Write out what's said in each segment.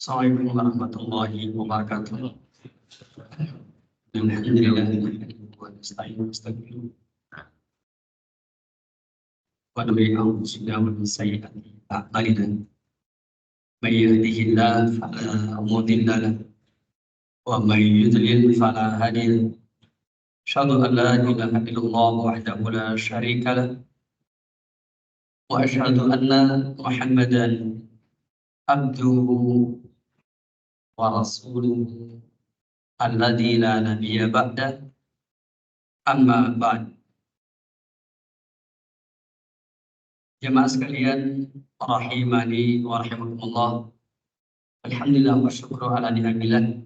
Assalamualaikum warahmatullahi wabarakatuh. Alhamdulillah wa nasta'inu wa nastaghfiruh. Wa nuridu billahi min sayyi'ati a'malina. May yahdihillahu fala mudilla lahu wa may yudlil fala hadiya lahu. Asyhadu an la ilaha illallah wahdahu la syarika lahu wa asyhadu anna Muhammadan abduhu wa rasuluhu alladzi la nabiyya ba'da, amma ba'd. Jemaah sekalian rahimani wa rahimakumullah. Alhamdulillah wa syukru ala ni'amillah.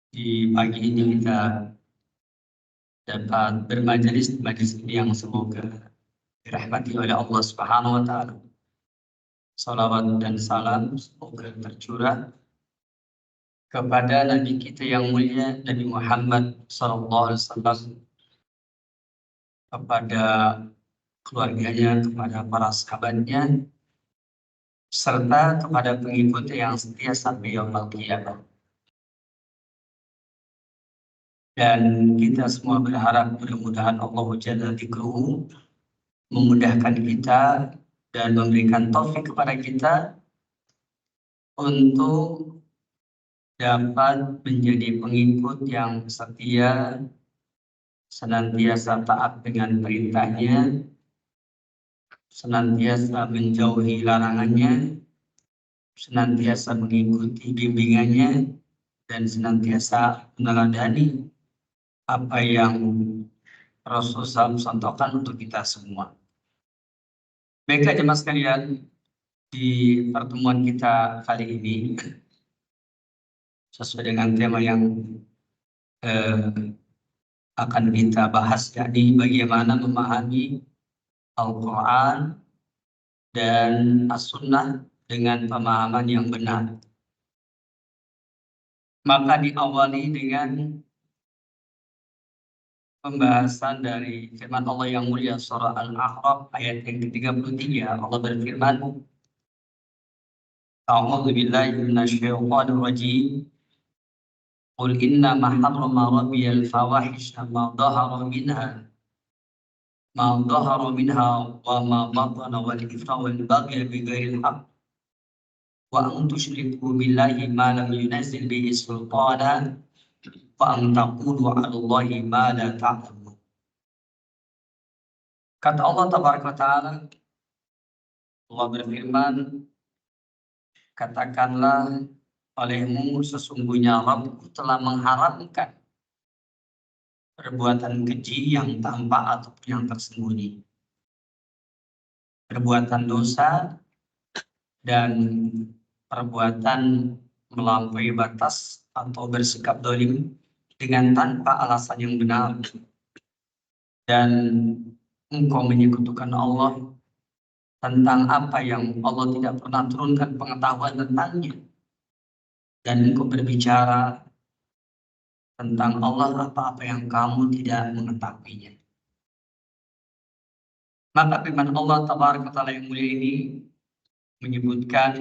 Di pagi ini kita dapat bermajelis di majelis ini yang semoga dirahmati oleh Allah Subhanahu wa taala. Salawat dan salam semoga tercurah kepada Nabi kita yang mulia Nabi Muhammad SAW, kepada keluarganya, kepada para sahabatnya, serta kepada pengikutnya yang setia sampai yaumul qiyamah. Dan kita semua berharap mudah-mudahan Allah Jalla Dzikruhu memudahkan kita dan memberikan taufik kepada kita untuk dapat menjadi pengikut yang setia, senantiasa taat dengan perintahnya, senantiasa menjauhi larangannya, senantiasa mengikuti bimbingannya, dan senantiasa meneladani apa yang Rasulullah contohkan untuk kita semua. Baiklah jemaah sekalian, di pertemuan kita kali ini sesuai dengan tema yang akan kita bahas, yakni bagaimana memahami Al-Quran dan As-Sunnah dengan pemahaman yang benar. Maka diawali dengan pembahasan dari firman Allah yang mulia surah Al-A'raf ayat yang ke-33. Allah berfirman, A'udzu billahi minasyaitonir rajim. Qul innama harrama rabbiyal fawahisha ma dhahara minha wa ma batana wal ithma wal baghy bighairil haqq wa an tusyriku billahi ma lam yunzil bihi sultana wa an taqulu 'ala Allahi ma la ta'lamun. Kata Allah tabaraka taala, Allah berfirman, katakanlah olehmu sesungguhnya Rabbku telah mengharamkan perbuatan keji yang tampak ataupun yang tersembunyi, perbuatan dosa dan perbuatan melampaui batas atau bersikap zalim dengan tanpa alasan yang benar, dan engkau menyekutukan Allah tentang apa yang Allah tidak pernah turunkan pengetahuan tentangnya, dan engkau berbicara tentang Allah apa-apa yang kamu tidak mengetahuinya. Maka firman Allah tabaraka taala yang mulia ini menyebutkan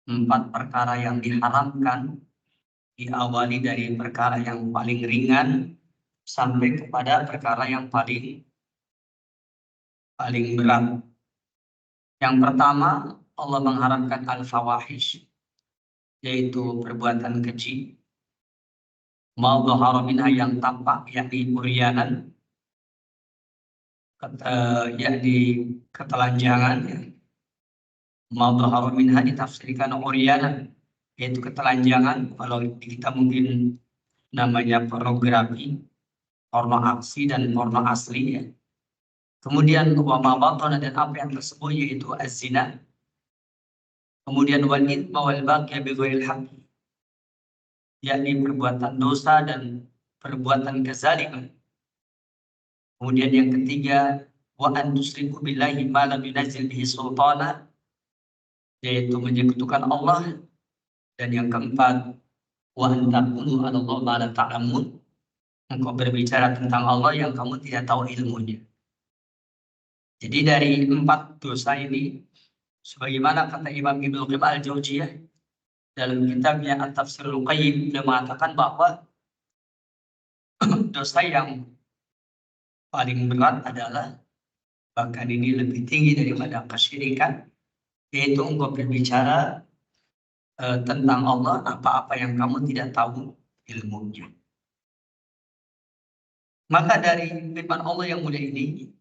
4 perkara yang diharamkan, diawali dari perkara yang paling ringan sampai kepada perkara yang paling berat. Yang pertama, Allah mengharamkan al-fawahish, yaitu perbuatan keji, ma dhahara minha yang tampak, yakni uryanan, yakni ketelanjangan. Ma dhahara minha ditafsirkan uryanan, yaitu ketelanjangan. Kalau kita mungkin namanya pornografi, porno aksi dan porno asli ya. Kemudian wa ma batana, dan apa yang tersembunyi, yaitu az-zina. Kemudian wal ithma wal baghy bighairil haqq, yakni perbuatan dosa dan perbuatan kezaliman. Kemudian yang ketiga, wa an tusyriku billahi ma lam yunzil bihi sultana, yaitu menyekutukan Allah. Dan yang keempat, wa an taqulu 'ala Allahi ma la ta'lamun, engkau berbicara tentang Allah yang kamu tidak tahu ilmunya. Jadi dari 4 dosa ini Sebagaimana kata Imam Ibnu Qayyim al-Jauziyah dalam kitabnya At-Tafsirul Qayyim, beliau mengatakan bahwa dosa yang paling berat adalah, bahkan ini lebih tinggi daripada kesyirikan, yaitu engkau berbicara tentang Allah apa-apa yang kamu tidak tahu ilmunya. Maka dari firman Allah yang mulia ini,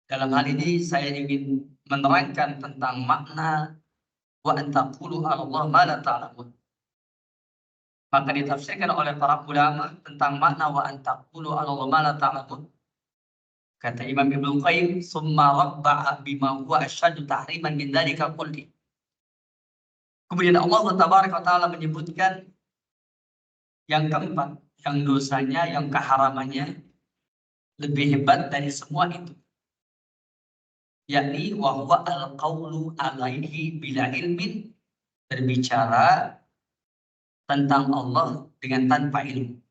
dalam hal ini saya ingin menerangkan tentang makna wa an taqulu 'ala Allah ma la ta'lamun. Maka ditafsirkan oleh para ulama tentang makna wa an taqulu 'ala Allah ma la ta'lamun. Kata Imam Ibnu Qayyim, "Summa rabba'a bima huwa asyaddu tahriman min dzalika kulli." Kemudian Allah Tabaraka wa Ta'ala menyebutkan yang keempat, yang dosanya, yang keharamannya lebih hebat dari semua itu, yakni wa huwa al-qaulu 'alaihi bila ilmin, berbicara tentang Allah dengan tanpa ilmu.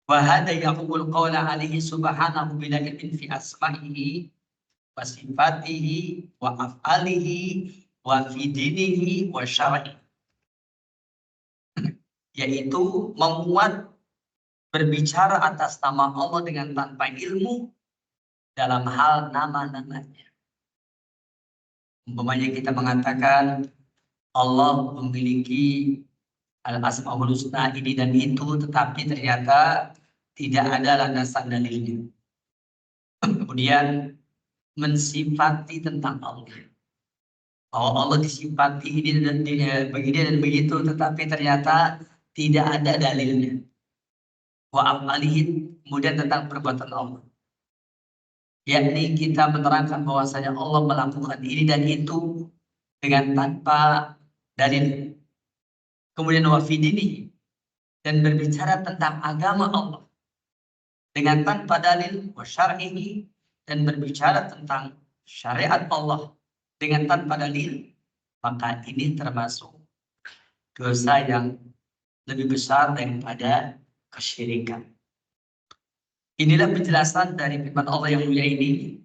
Wa hadha yaqul qawla 'alaihi subhanahu bila ilmin fi asma'ihi wa sifatihi wa af'alihi wa fi dinihi wa syar'ihi, yaitu memuat berbicara atas nama Allah dengan tanpa ilmu dalam hal nama-namanya. Umpamanya kita mengatakan Allah memiliki al-asmaul husna ini dan itu, tetapi ternyata tidak ada landasan dalilnya. Kemudian mensifati tentang Allah, bahwa Allah disifati ini dan begini dan begitu, tetapi ternyata tidak ada dalilnya. Wa af'alihi, kemudian tentang perbuatan Allah, yakni kita menerangkan bahwasanya Allah melakukan ini dan itu dengan tanpa dalil. Kemudian wa fi dinihi, dan berbicara tentang agama Allah dengan tanpa dalil, wa syar'ihi, dan berbicara tentang syariat Allah dengan tanpa dalil, maka ini termasuk dosa yang lebih besar daripada kesyirikan. Inilah penjelasan dari firman Allah yang mulia ini,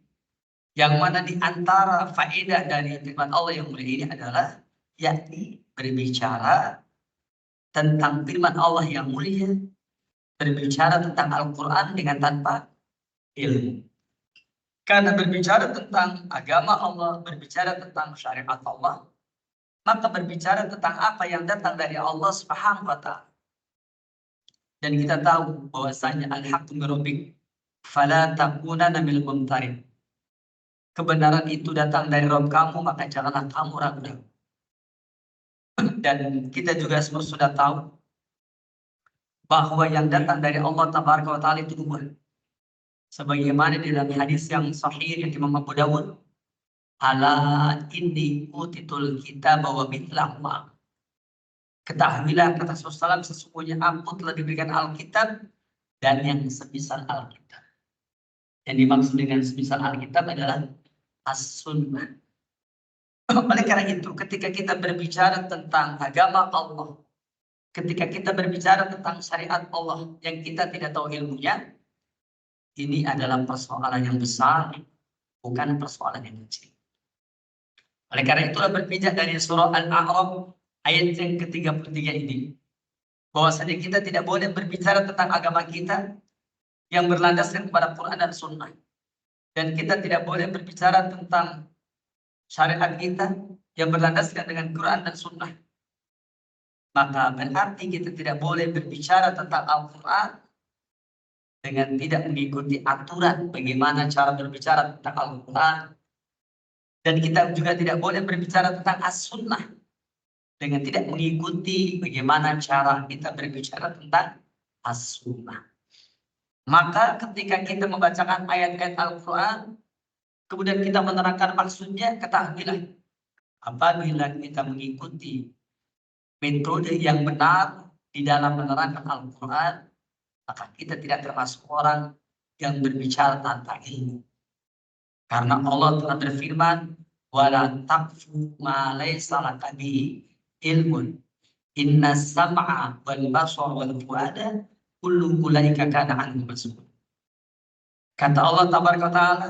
yang mana di antara faedah dari firman Allah yang mulia ini adalah yakni berbicara tentang firman Allah yang mulia, berbicara tentang Al-Quran dengan tanpa ilmu. Karena berbicara tentang agama Allah, berbicara tentang syariat Allah, maka berbicara tentang apa yang datang dari Allah Subhanahu wa Ta'ala. Dan kita tahu bahwasanya al-haqqu min rabbik fala takunanna minal mumtarin. Kebenaran itu datang dari Rabb kamu, maka janganlah kamu ragu-ragu. Dan kita juga semua sudah tahu bahwa yang datang dari Allah Tabaraka wa Ta'ala itu dua. Sebagaimana di dalam hadis yang sahih yang Imam Abu Dawud, ala inni utitul kitab wa mithlahu ma. Ketahuilah, kata Rasulullah, sesungguhnya aku telah diberikan Alkitab dan yang semisal Alkitab. Yang dimaksud dengan semisal Alkitab adalah as-sunnah. Oleh karena itu, ketika kita berbicara tentang agama Allah, ketika kita berbicara tentang syariat Allah yang kita tidak tahu ilmunya, ini adalah persoalan yang besar, bukan persoalan yang kecil. Oleh karena itulah berpijak dari surah Al-A'raf ayat yang ke-33 ini, bahwasanya kita tidak boleh berbicara tentang agama kita yang berlandaskan kepada Quran dan Sunnah, dan kita tidak boleh berbicara tentang syariat kita yang berlandaskan dengan Quran dan Sunnah. Maka berarti kita tidak boleh berbicara tentang Al-Quran dengan tidak mengikuti aturan bagaimana cara berbicara tentang Al-Quran. Dan kita juga tidak boleh berbicara tentang As-Sunnah dengan tidak mengikuti bagaimana cara kita berbicara tentang As-Sunnah. Maka ketika kita membacakan ayat-ayat Al-Quran, kemudian kita menerangkan maksudnya, ketahuilah, apabila kita mengikuti metode yang benar di dalam menerangkan Al-Quran, maka kita tidak termasuk orang yang berbicara tanpa ilmu. Karena Allah telah berfirman, wala taqfu ma laysa laka bihi ilmun, inna sam'a wal basara wal fuada kullu ulaika kana anhu mas'ul. Kata Allah Tabaraka Ta'ala,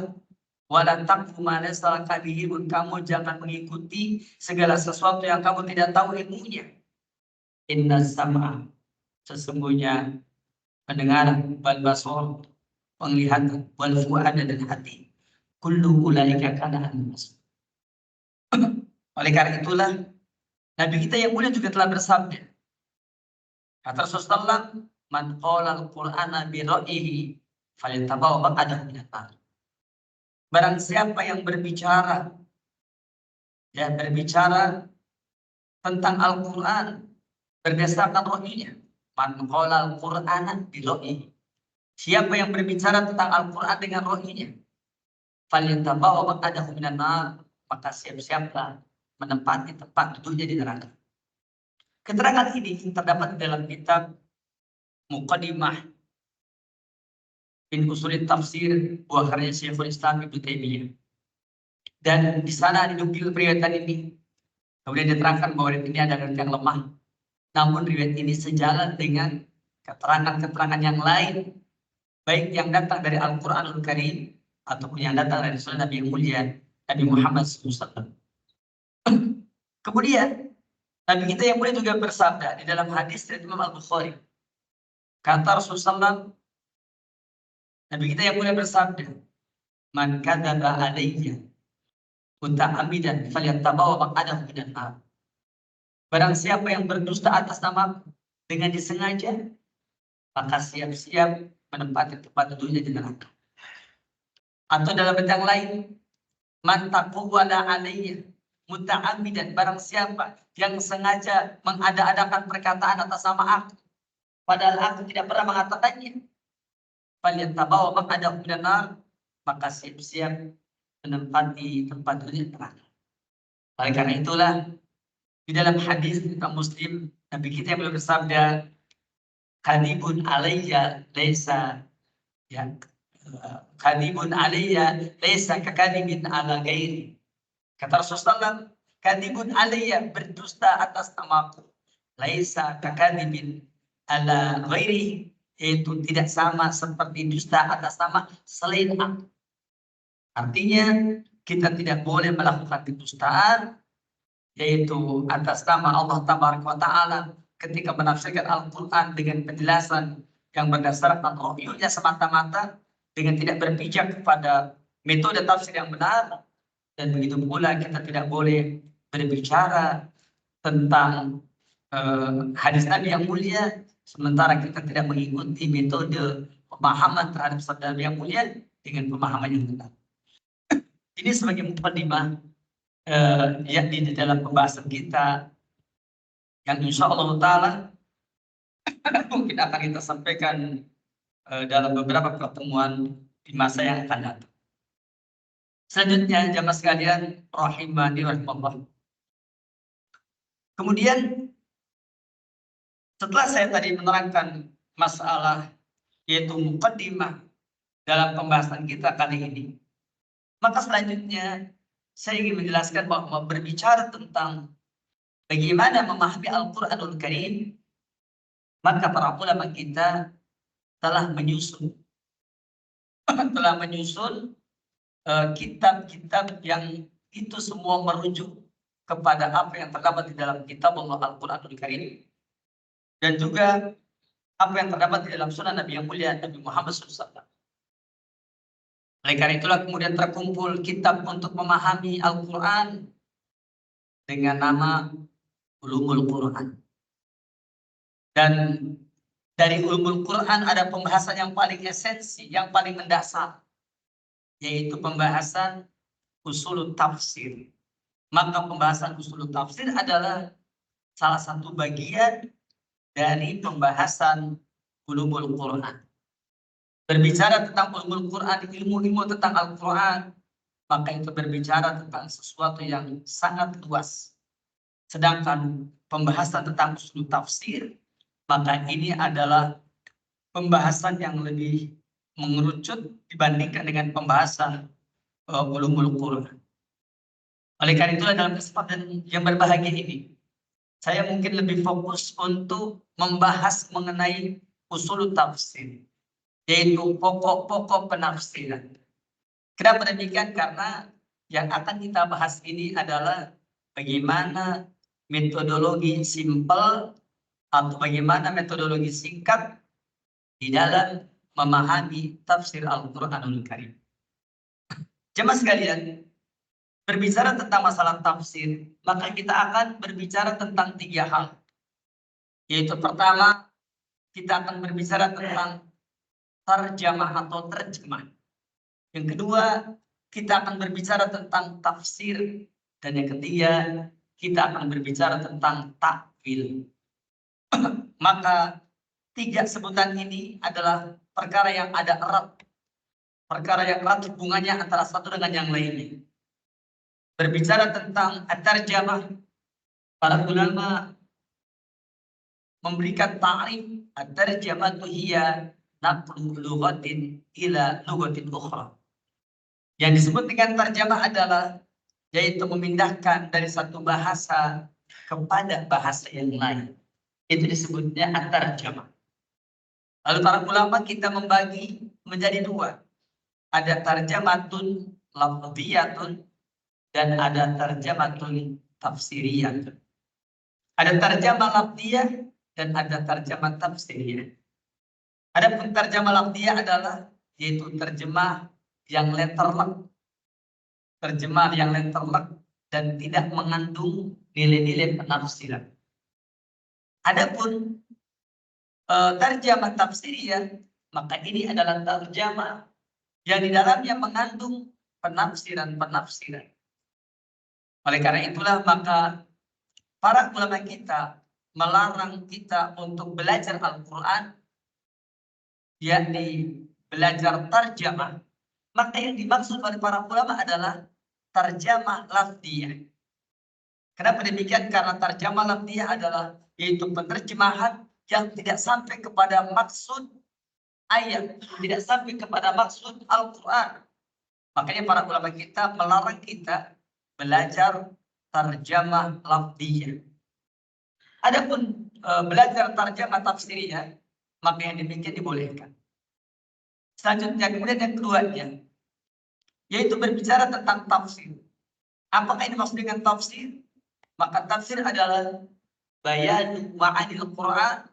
Wala taqfu ma laysa laka bihi ilmun, kamu jangan mengikuti segala sesuatu yang kamu tidak tahu ilmunya. Inna sam'a, sesungguhnya pendengaran, wal basar, penglihatan, wal fu'ada, dan hati, kullu ulaika kana anhu mas'ul. Oleh karena itulah Nabi kita yang mulia juga telah bersabda, kata Rasulullah, man qala al-Qur'ana bi ra'yihi falyatabawwa maq'adahu minan nar. Barang siapa yang berbicara tentang Al-Quran berdasarkan rohnya, man qala al-Qur'ana bi ra'yihi, siapa yang berbicara tentang Al-Quran dengan rohnya, falyatabawwa maq'adahu minan nar, maka siap-siaplah menempati tempat duduknya di neraka. Keterangan ini terdapat dalam kitab Muqaddimah min Ushul Tafsir buah karya Syekhul Islam Ibnu Taimiyah. Dan di sana dinukil riwayat ini. Kemudian diterangkan bahwa riwayat ini adalah yang lemah. Namun riwayat ini sejalan dengan keterangan-keterangan yang lain, baik yang datang dari Al-Qur'anul Karim ataupun yang datang dari sunnah Nabi yang mulia Nabi Muhammad SAW. Kemudian Nabi kita yang mulia juga bersabda di dalam hadis dari Imam Al-Bukhari. Kata Rasulullah, Nabi kita yang mulia bersabda, man kadzaba alayya muta'ammidan falyatabawwa maq'adahu minan nar. Barang siapa yang berdusta atas nama dengan disengaja, maka siap-siap menempati tempat duduknya di neraka. Atau dalam bentuk lain, man taqawwala alayya muta'ammidan, barang siapa yang sengaja mengada-adakan perkataan atas nama aku, padahal aku tidak pernah mengatakannya, falyatabawwa maq'adahu minan nar, maka siap-siap menempati tempat duduk neraka. Oleh karena itulah di dalam hadis tentang Muslim, Nabi kita yang bersabda, kadibun alayya laisa kadibun alayya laisa kakadibin ala ghairi. Kata Rasulullah, kadibun alayya, berdusta atas namaku, laisa kakadibin ala ghairi, itu tidak sama seperti dusta atas nama selain aku. Artinya kita tidak boleh melakukan kedustaan, yaitu atas nama Allah Tabaraka wa Ta'ala ketika menafsirkan Al-Quran dengan penjelasan yang berdasarkan rohnya semata-mata, dengan tidak berpijak kepada metode tafsir yang benar. Dan begitu pula kita tidak boleh berbicara tentang hadis Nabi yang mulia sementara kita tidak mengikuti metode pemahaman terhadap sabda Nabi yang mulia dengan pemahaman yang benar. Ini sebagai mukadimah yakni di dalam pembahasan kita yang insya Allah Ta'ala mungkin akan kita sampaikan dalam beberapa pertemuan di masa yang akan datang. Selanjutnya jamaah sekalian rahimani rahimakumullah. Kemudian setelah saya tadi menerangkan masalah yaitu muqaddimah dalam pembahasan kita kali ini, maka selanjutnya saya ingin menjelaskan bahwa berbicara tentang bagaimana memahami Al-Quranul Karim, maka para ulama kita telah menyusun kitab-kitab yang itu semua merujuk kepada apa yang terdapat di dalam kitab Allah Al-Quranul Karim dan juga apa yang terdapat di dalam sunnah Nabi yang mulia Nabi Muhammad SAW. Oleh karena itulah kemudian terkumpul kitab untuk memahami Al-Quran dengan nama Ulumul Quran. Dan dari Ulumul Quran ada pembahasan yang paling esensi, yang paling mendasar, yaitu pembahasan usul tafsir. Maka pembahasan usul tafsir adalah salah satu bagian dari pembahasan Ulumul Quran. Berbicara tentang ulumul Quran, ilmu-ilmu tentang Al-Quran, maka itu berbicara tentang sesuatu yang sangat luas. Sedangkan pembahasan tentang usul tafsir, maka ini adalah pembahasan yang lebih mengerucut dibandingkan dengan pembahasan ulumul Quran. Oleh karena itulah dalam kesempatan yang berbahagia ini, saya mungkin lebih fokus untuk membahas mengenai usul tafsir, yaitu pokok-pokok penafsiran. Kenapa demikian? Karena yang akan kita bahas ini adalah bagaimana metodologi simpel atau bagaimana metodologi singkat di dalam memahami tafsir Al-Quranul Karim. Jemaah sekalian, berbicara tentang masalah tafsir, maka kita akan berbicara tentang 3 hal. Yaitu pertama, kita akan berbicara tentang tarjamah atau terjemah. Yang kedua, kita akan berbicara tentang tafsir. Dan yang ketiga, kita akan berbicara tentang takwil. Maka 3 sebutan ini adalah perkara yang ada erat. Perkara yang erat hubungannya antara satu dengan yang lainnya. Berbicara tentang at-tarjamah, para ulama memberikan ta'rif at-tarjamatu hiya naqlu lughatin ila lughatin ukhra. Yang disebut dengan tarjamah adalah yaitu memindahkan dari satu bahasa kepada bahasa yang lain. Itu disebutnya at-tarjamah. Lalu para ulama kita membagi menjadi 2. Ada tarjamatun lafziyatun dan ada tarjamatun tafsiriyatun. Ada tarjamah lafziyah dan ada tarjamah tafsiriyah. Adapun tarjamah lafziyah adalah yaitu terjemah yang letterlock. Terjemah yang letterlock dan tidak mengandung nilai-nilai penafsiran. Adapun tarjamah tafsiriyah, maka ini adalah tarjamah yang di dalamnya mengandung penafsiran-penafsiran. Oleh karena itulah maka para ulama kita melarang kita untuk belajar Al-Quran, yakni belajar tarjamah. Maka yang dimaksud oleh para ulama adalah tarjamah lafziyah. Kenapa demikian? Karena tarjamah lafziyah adalah yaitu penerjemahan yang tidak sampai kepada maksud ayat, tidak sampai kepada maksud Al-Quran. Makanya para ulama kita melarang kita belajar tarjamah lafziyah. Adapun belajar tarjamah tafsiriyah, maka yang demikian dibolehkan. Selanjutnya kemudian yang keduanya, yaitu berbicara tentang tafsir. Apakah ini maksud dengan tafsir? Maka tafsir adalah bayan ma'anil Quran,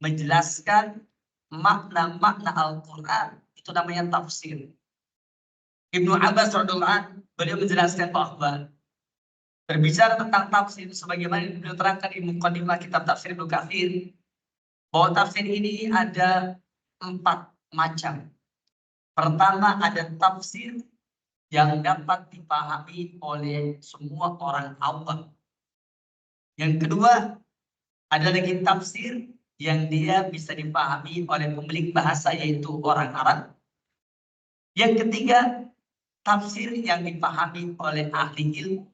menjelaskan makna-makna Al-Quran. Itu namanya tafsir. Ibnu Abbas radhiyallahu anhu beliau menjelaskan bahwa berbicara tentang tafsir sebagaimana beliau terangkan di mukadimah kitab tafsir Ibnu Katsir, bahwa tafsir ini ada 4 macam. Pertama, ada tafsir yang dapat dipahami oleh semua orang awam. Yang kedua, ada lagi tafsir yang dia bisa dipahami oleh pemilik bahasa yaitu orang Arab. Yang ketiga, tafsir yang dipahami oleh ahli ilmu.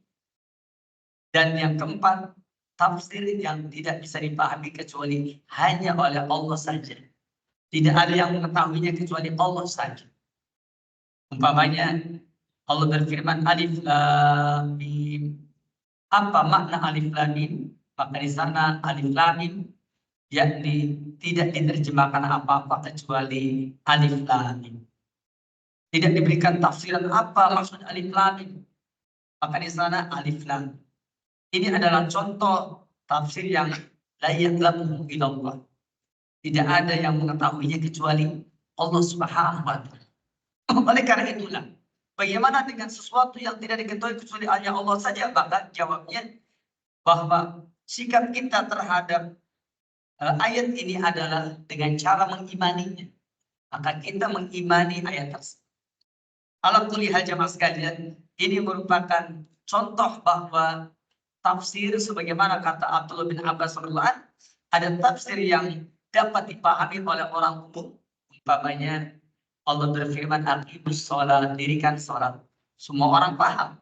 Dan yang keempat, tafsir yang tidak bisa dipahami kecuali hanya oleh Allah saja. Tidak ada yang mengetahuinya kecuali Allah saja. Umpamanya Allah berfirman alif lam mim. Apa makna alif lam mim? Maka di sana alif lam mim yakni tidak diterjemahkan apa-apa kecuali alif lam mim. Tidak diberikan tafsiran apa maksud alif lam mim. Maka di sana alif lam. Ini adalah contoh tafsir yang la ya'lamu illallah. Tidak ada yang mengetahuinya kecuali Allah Subhanahu wa taala. Oleh karena itulah, bagaimana dengan sesuatu yang tidak diketahui kecuali hanya Allah saja? Maka jawabnya bahwa sikap kita terhadap ayat ini adalah dengan cara mengimaninya. Maka kita mengimani ayat tersebut. Ala kulli hal jamaah sekalian, ini merupakan contoh bahwa tafsir sebagaimana kata Abdullah bin Abbas radhiyallahu anhu, ada tafsir yang dapat dipahami oleh orang umum. Umpamanya Allah berfirman aqimus shalah, dirikan salat. Semua orang paham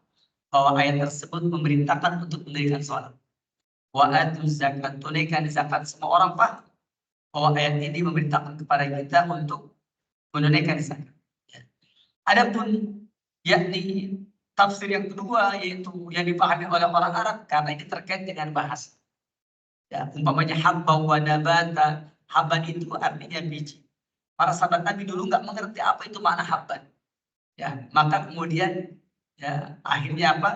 bahwa ayat tersebut memerintahkan untuk mendirikan salat. Wa atuz zakat, tunaikan zakat. Semua orang paham bahwa ayat ini memerintahkan kepada kita untuk menunaikan zakat. Adapun yakni tafsir yang kedua yaitu yang dipahami oleh orang Arab karena ini terkait dengan bahasa. Ya, umpamanya habba wa nabata, habban itu artinya biji. Para sahabat Nabi dulu nggak mengerti apa itu makna habban. Ya, maka kemudian ya akhirnya apa?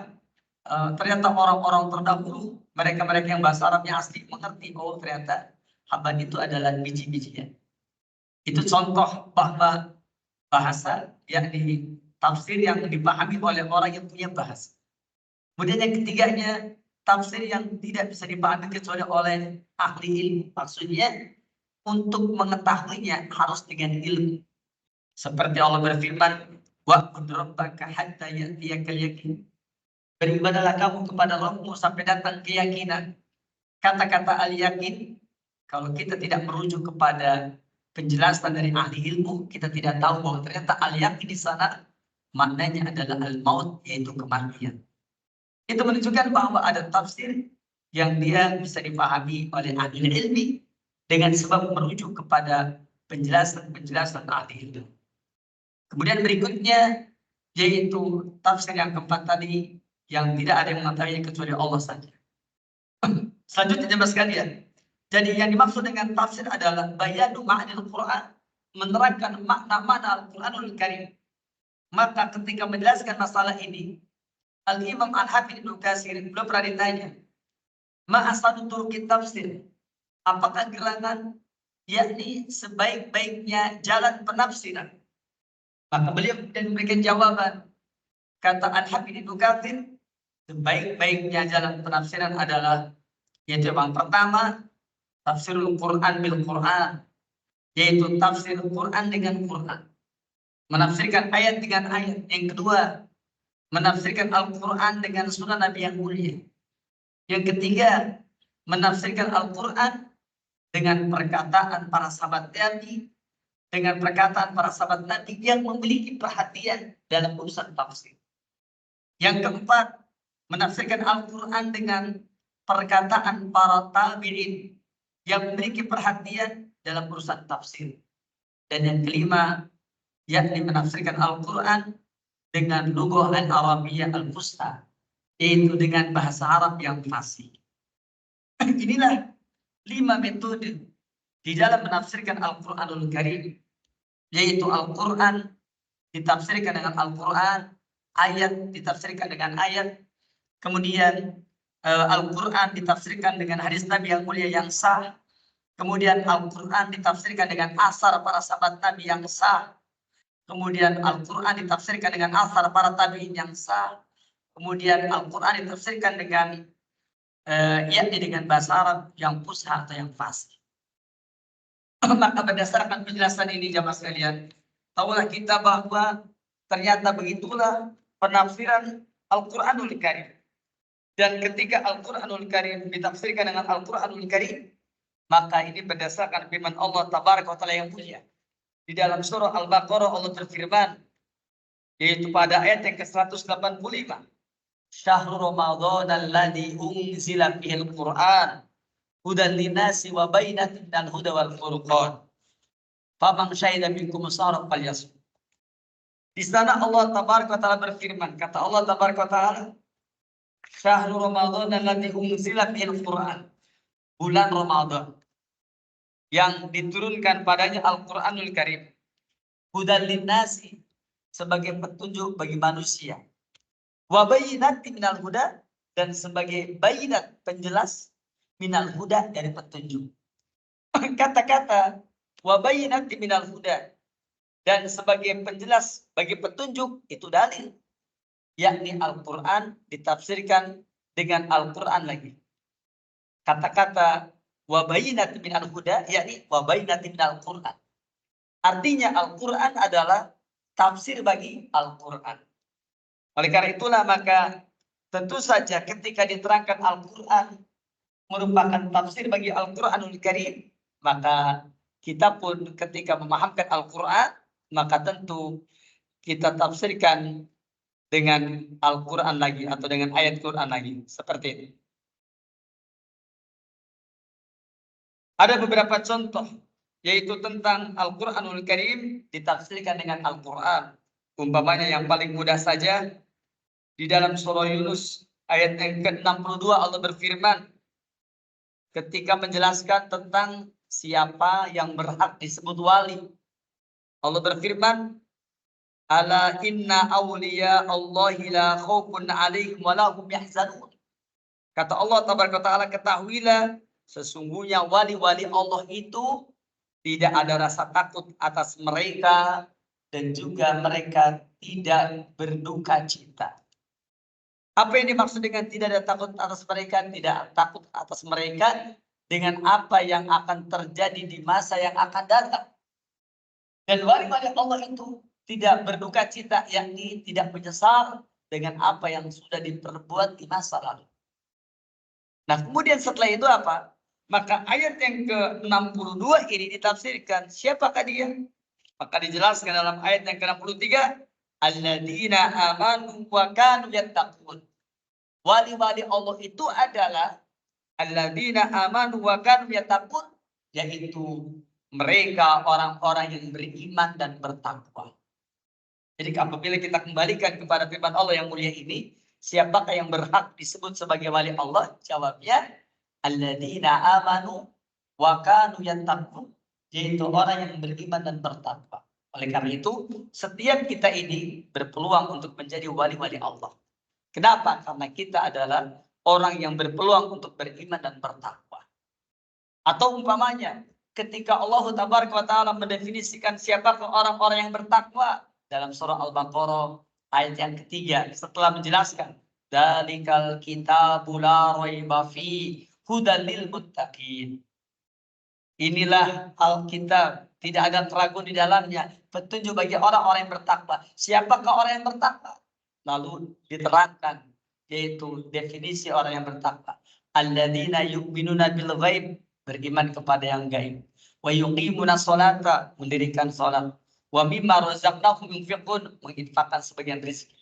Ternyata orang-orang terdahulu, mereka-mereka yang bahasa Arabnya asli mengerti bahwa ternyata haban itu adalah biji-bijinya. Itu contoh bahwa bahasa yakni tafsir yang dipahami oleh orang yang punya bahasa. Kemudian yang ketiganya, tafsir yang tidak bisa dipahami kecuali oleh ahli ilmu. Maksudnya untuk mengetahuinya harus dengan ilmu. Seperti Allah berfirman, wa'bud rabbaka hatta ya'tiyakal yaqin. Beribadahlah kamu kepada Rabbmu sampai datang keyakinan. Kata-kata al-yakin, kalau kita tidak merujuk kepada penjelasan dari ahli ilmu, kita tidak tahu bahwa ternyata al-yakin di sana maknanya adalah al-maut, yaitu kematian. Itu menunjukkan bahwa ada tafsir yang dia bisa dipahami oleh ahli ilmi dengan sebab merujuk kepada penjelasan-penjelasan ahli ilmu. Kemudian berikutnya yaitu tafsir yang keempat tadi yang tidak ada yang mengetahuinya kecuali Allah saja. Selanjutnya jemaah sekalian, jadi yang dimaksud dengan tafsir adalah bayanu ma'anil Quran, menerangkan makna-makna Al-Quranul Karim. Maka ketika menjelaskan masalah ini, Al-Imam Al-Hafidz Ibnu Katsir belum pernah ditanya, ma asanu turuqit tafsir? Apakah gerangan yakni sebaik-baiknya jalan penafsiran? Maka beliau kemudian memberikan jawaban. Kata Al-Hafidz Ibnu Katsir, sebaik-baiknya jalan penafsiran adalah yaitu yang pertama tafsirul Quran bil Quran, yaitu tafsir Quran dengan Quran. Menafsirkan ayat dengan ayat. Yang kedua, menafsirkan Al-Quran dengan sunnah Nabi yang mulia. Yang ketiga, menafsirkan Al-Quran dengan perkataan para sahabat Nabi, dengan perkataan para sahabat Nabi yang memiliki perhatian dalam urusan tafsir. Yang keempat, menafsirkan Al-Quran dengan perkataan para tabi'in yang memiliki perhatian dalam urusan tafsir. Dan yang kelima, yakni menafsirkan Al-Quran dengan lughah al-Arabiyyah al-Fusha, yaitu dengan bahasa Arab yang fasih. Inilah 5 metode di dalam menafsirkan Al-Quranul Karim, yaitu Al-Quran ditafsirkan dengan Al-Quran, ayat ditafsirkan dengan ayat, kemudian Al-Quran ditafsirkan dengan hadis Nabi yang mulia yang sah, kemudian Al-Quran ditafsirkan dengan asar para sahabat Nabi yang sah, kemudian Al-Quran ditafsirkan dengan asar para tabi'in yang sah, kemudian Al-Quran ditafsirkan dengan yakni dengan bahasa Arab yang fusha atau yang fasih. Maka berdasarkan penjelasan ini jamaah sekalian, tahulah kita bahwa ternyata begitulah penafsiran Al-Quranul Karim. Dan ketika Al-Quranul Karim ditafsirkan dengan Al-Quranul Karim, maka ini berdasarkan firman Allah Tabaraka wa Ta'ala yang mulia. Di dalam surah Al-Baqarah Allah berfirman, yaitu pada ayat yang ke-185, Syahrul Ramadan alladzi unzila fihil Qur'an hudan linnasi wa bainatin minal huda wal furqan. Faman syahida minkum syahra falyasum. Di sana Allah Tabaraka wa Ta'ala berfirman, kata Allah Tabaraka wa Ta'ala, Syahrul Ramadan alladzi unzila fihil Qur'an. Bulan Ramadan yang diturunkan padanya Al-Quranul Karim. Hudan linnasi, sebagai petunjuk bagi manusia. Wa bayyinatin minal huda, dan sebagai bayinat, penjelas, minal huda, dari petunjuk. Kata-kata wa bayyinatin minal huda dan sebagai penjelas bagi petunjuk itu dalil, yakni Al-Quran ditafsirkan dengan Al-Quran lagi. Kata-kata wa bayyinatin minal huda yakni wa bayyinatin minal Quran. Artinya Al-Quran adalah tafsir bagi Al-Quran. Oleh karena itulah maka tentu saja ketika diterangkan Al-Quran merupakan tafsir bagi Al-Quranul Karim, maka kita pun ketika memahamkan Al-Quran, maka tentu kita tafsirkan dengan Al-Quran lagi atau dengan ayat Quran lagi. Seperti itu. Ada beberapa contoh, yaitu tentang Al-Quranul Karim ditafsirkan dengan Al-Quran. Umpamanya yang paling mudah saja, di dalam surah Yunus ayat yang ke-62 Allah berfirman, ketika menjelaskan tentang siapa yang berhak disebut wali. Allah berfirman, Ala inna awliya Allahi la khaufun alaihim wa la hum yahzanun. Kata Allah tabaraka taala, ketahuilah sesungguhnya wali-wali Allah itu tidak ada rasa takut atas mereka dan juga mereka tidak berduka cita. Apa yang dimaksud dengan tidak ada takut atas mereka? Tidak takut atas mereka dengan apa yang akan terjadi di masa yang akan datang. Dan wali-wali Allah itu tidak berduka cita, yakni tidak menyesal dengan apa yang sudah diperbuat di masa lalu. Nah, kemudian setelah itu apa? Maka ayat yang ke-62 ini ditafsirkan, siapakah dia? Maka dijelaskan dalam ayat yang ke-63, alladzina amanu wa kanu yattaqun. Wali-wali Allah itu adalah alladzina amanu wa kanu yattaqun, yaitu mereka orang-orang yang beriman dan bertakwa. Jadi apabila kita kembalikan kepada firman Allah yang mulia ini, siapakah yang berhak disebut sebagai wali Allah? Jawabnya, alladzina amanu wa kanu yattaqun, yaitu orang yang beriman dan bertakwa. Oleh karena itu, setiap kita ini berpeluang untuk menjadi wali-wali Allah. Kenapa? Karena kita adalah orang yang berpeluang untuk beriman dan bertakwa. Atau umpamanya, ketika Allah Tabaraka wa Ta'ala mendefinisikan siapakah orang-orang yang bertakwa dalam surah Al-Baqarah ayat yang ketiga, setelah menjelaskan dalikal kitabul la raiba fi hudal lil muttaqin. Inilah Alkitab, tidak ada keraguan di dalamnya, petunjuk bagi orang-orang yang bertakwa. Siapakah orang yang bertakwa? Lalu diterangkan, yaitu definisi orang yang bertakwa. Alladzina yu'minuna bil ghaib, beriman kepada yang gaib. Wa yuqimuna sholata, mendirikan salat. Wa mimma razaqnahum yunfiqun, menginfakkan sebagian rezeki.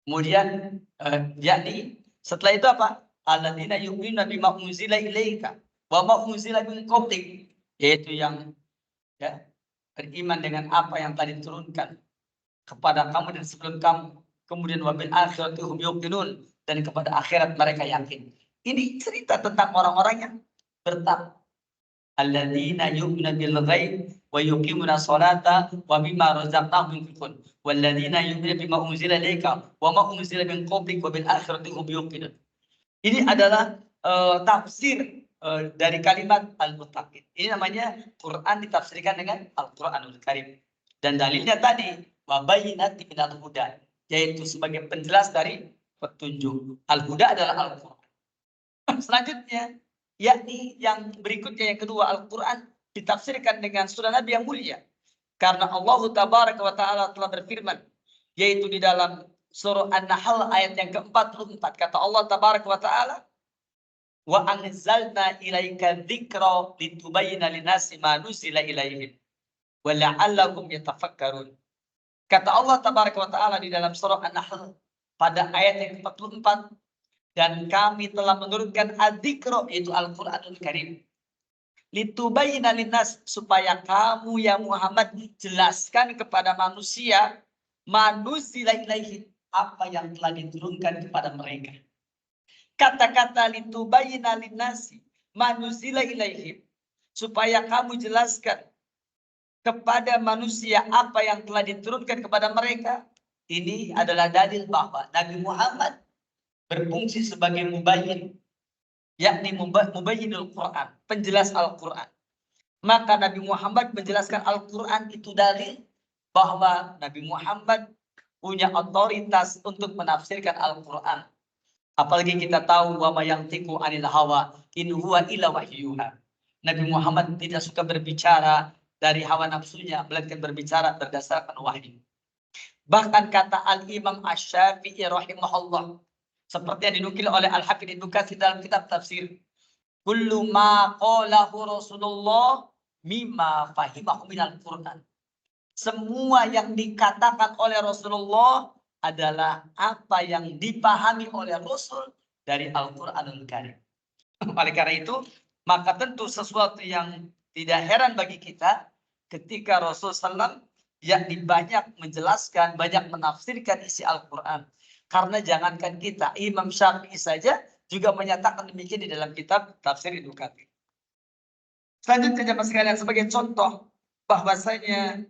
Kemudian yakni setelah itu apa? Alladzina yu'minuna bima unzila ilaika wa ma unzila min qablik, yaitu yang beriman dengan apa yang telah diturunkan kepada kamu dan sebelum kamu. Kemudian wabil akhirati hum yuqinun, dan kepada akhirat mereka yakin. Ini cerita tentang orang-orang yang bertakwa. Alladzina yu'minuna bil ghaib wa yuqimuna sholata wa mimma razaqnahum yunfiqun walladzina yu'minuna bima unzila ilaika wa ma unzila min qablik wa bil akhirati hum yuqinun. Ini adalah tafsir dari kalimat al-muttaqin. Ini namanya Quran ditafsirkan dengan Al-Quranul Karim. Dan dalilnya tadi wa bayyinatin minal huda, yaitu sebagai penjelas dari petunjuk. Al-huda adalah Al-Quran. Selanjutnya, yakni yang berikutnya yang kedua, Al-Quran ditafsirkan dengan surah Nabi yang mulia. Karena Allah Tabaraka wa Ta'ala telah berfirman, yaitu di dalam surah An-Nahl ayat yang ke-44, kata Allah Tabaraka wa Ta'ala, wa anzalna ilaika dzikra litubayyana linnasi ma nuzila ilaihim wa la'allahum yatafakkarun. Kata Allah Tabaraka wa Ta'ala di dalam surah An-Nahl pada ayat yang ke-44, dan kami telah menurunkan adzikra, yaitu Al-Quranul Karim, litubayyana linnas, supaya kamu ya Muhammad jelaskan kepada manusia ma nuzila ilaihim, apa yang telah diturunkan kepada mereka. Kata-kata litubayyina linnasi manuzila ilaihim, supaya kamu jelaskan kepada manusia apa yang telah diturunkan kepada mereka. Ini adalah dalil bahwa Nabi Muhammad berfungsi sebagai mubayyin, yakni mubayyinul Quran, penjelas Al-Quran. Maka Nabi Muhammad menjelaskan Al-Quran itu dalil bahwa Nabi Muhammad punya otoritas untuk menafsirkan Al-Quran. Apalagi kita tahu wa yang tiku anil hawa in huwa illa wahyuha. Nabi Muhammad tidak suka berbicara dari hawa nafsunya, melainkan berbicara berdasarkan wahyu. Bahkan kata Al-Imam Asy-Syafi'i rahimahullah, seperti yang dinukil oleh Al-Hafidz Ibnu Katsir dalam kitab tafsir, kullu ma qalahu Rasulullah mimma fahimahu minal Qur'an. Semua yang dikatakan oleh Rasulullah adalah apa yang dipahami oleh Rasul dari Al-Quranul Karim. Oleh karena itu, maka tentu sesuatu yang tidak heran bagi kita ketika Rasul SAW yakni banyak menjelaskan, banyak menafsirkan isi Al-Quran. Karena jangankan kita, Imam Syafi'i saja juga menyatakan demikian di dalam kitab Tafsir Ibnu Katsir. Selanjutnya jemaah sekalian, sebagai contoh bahwasanya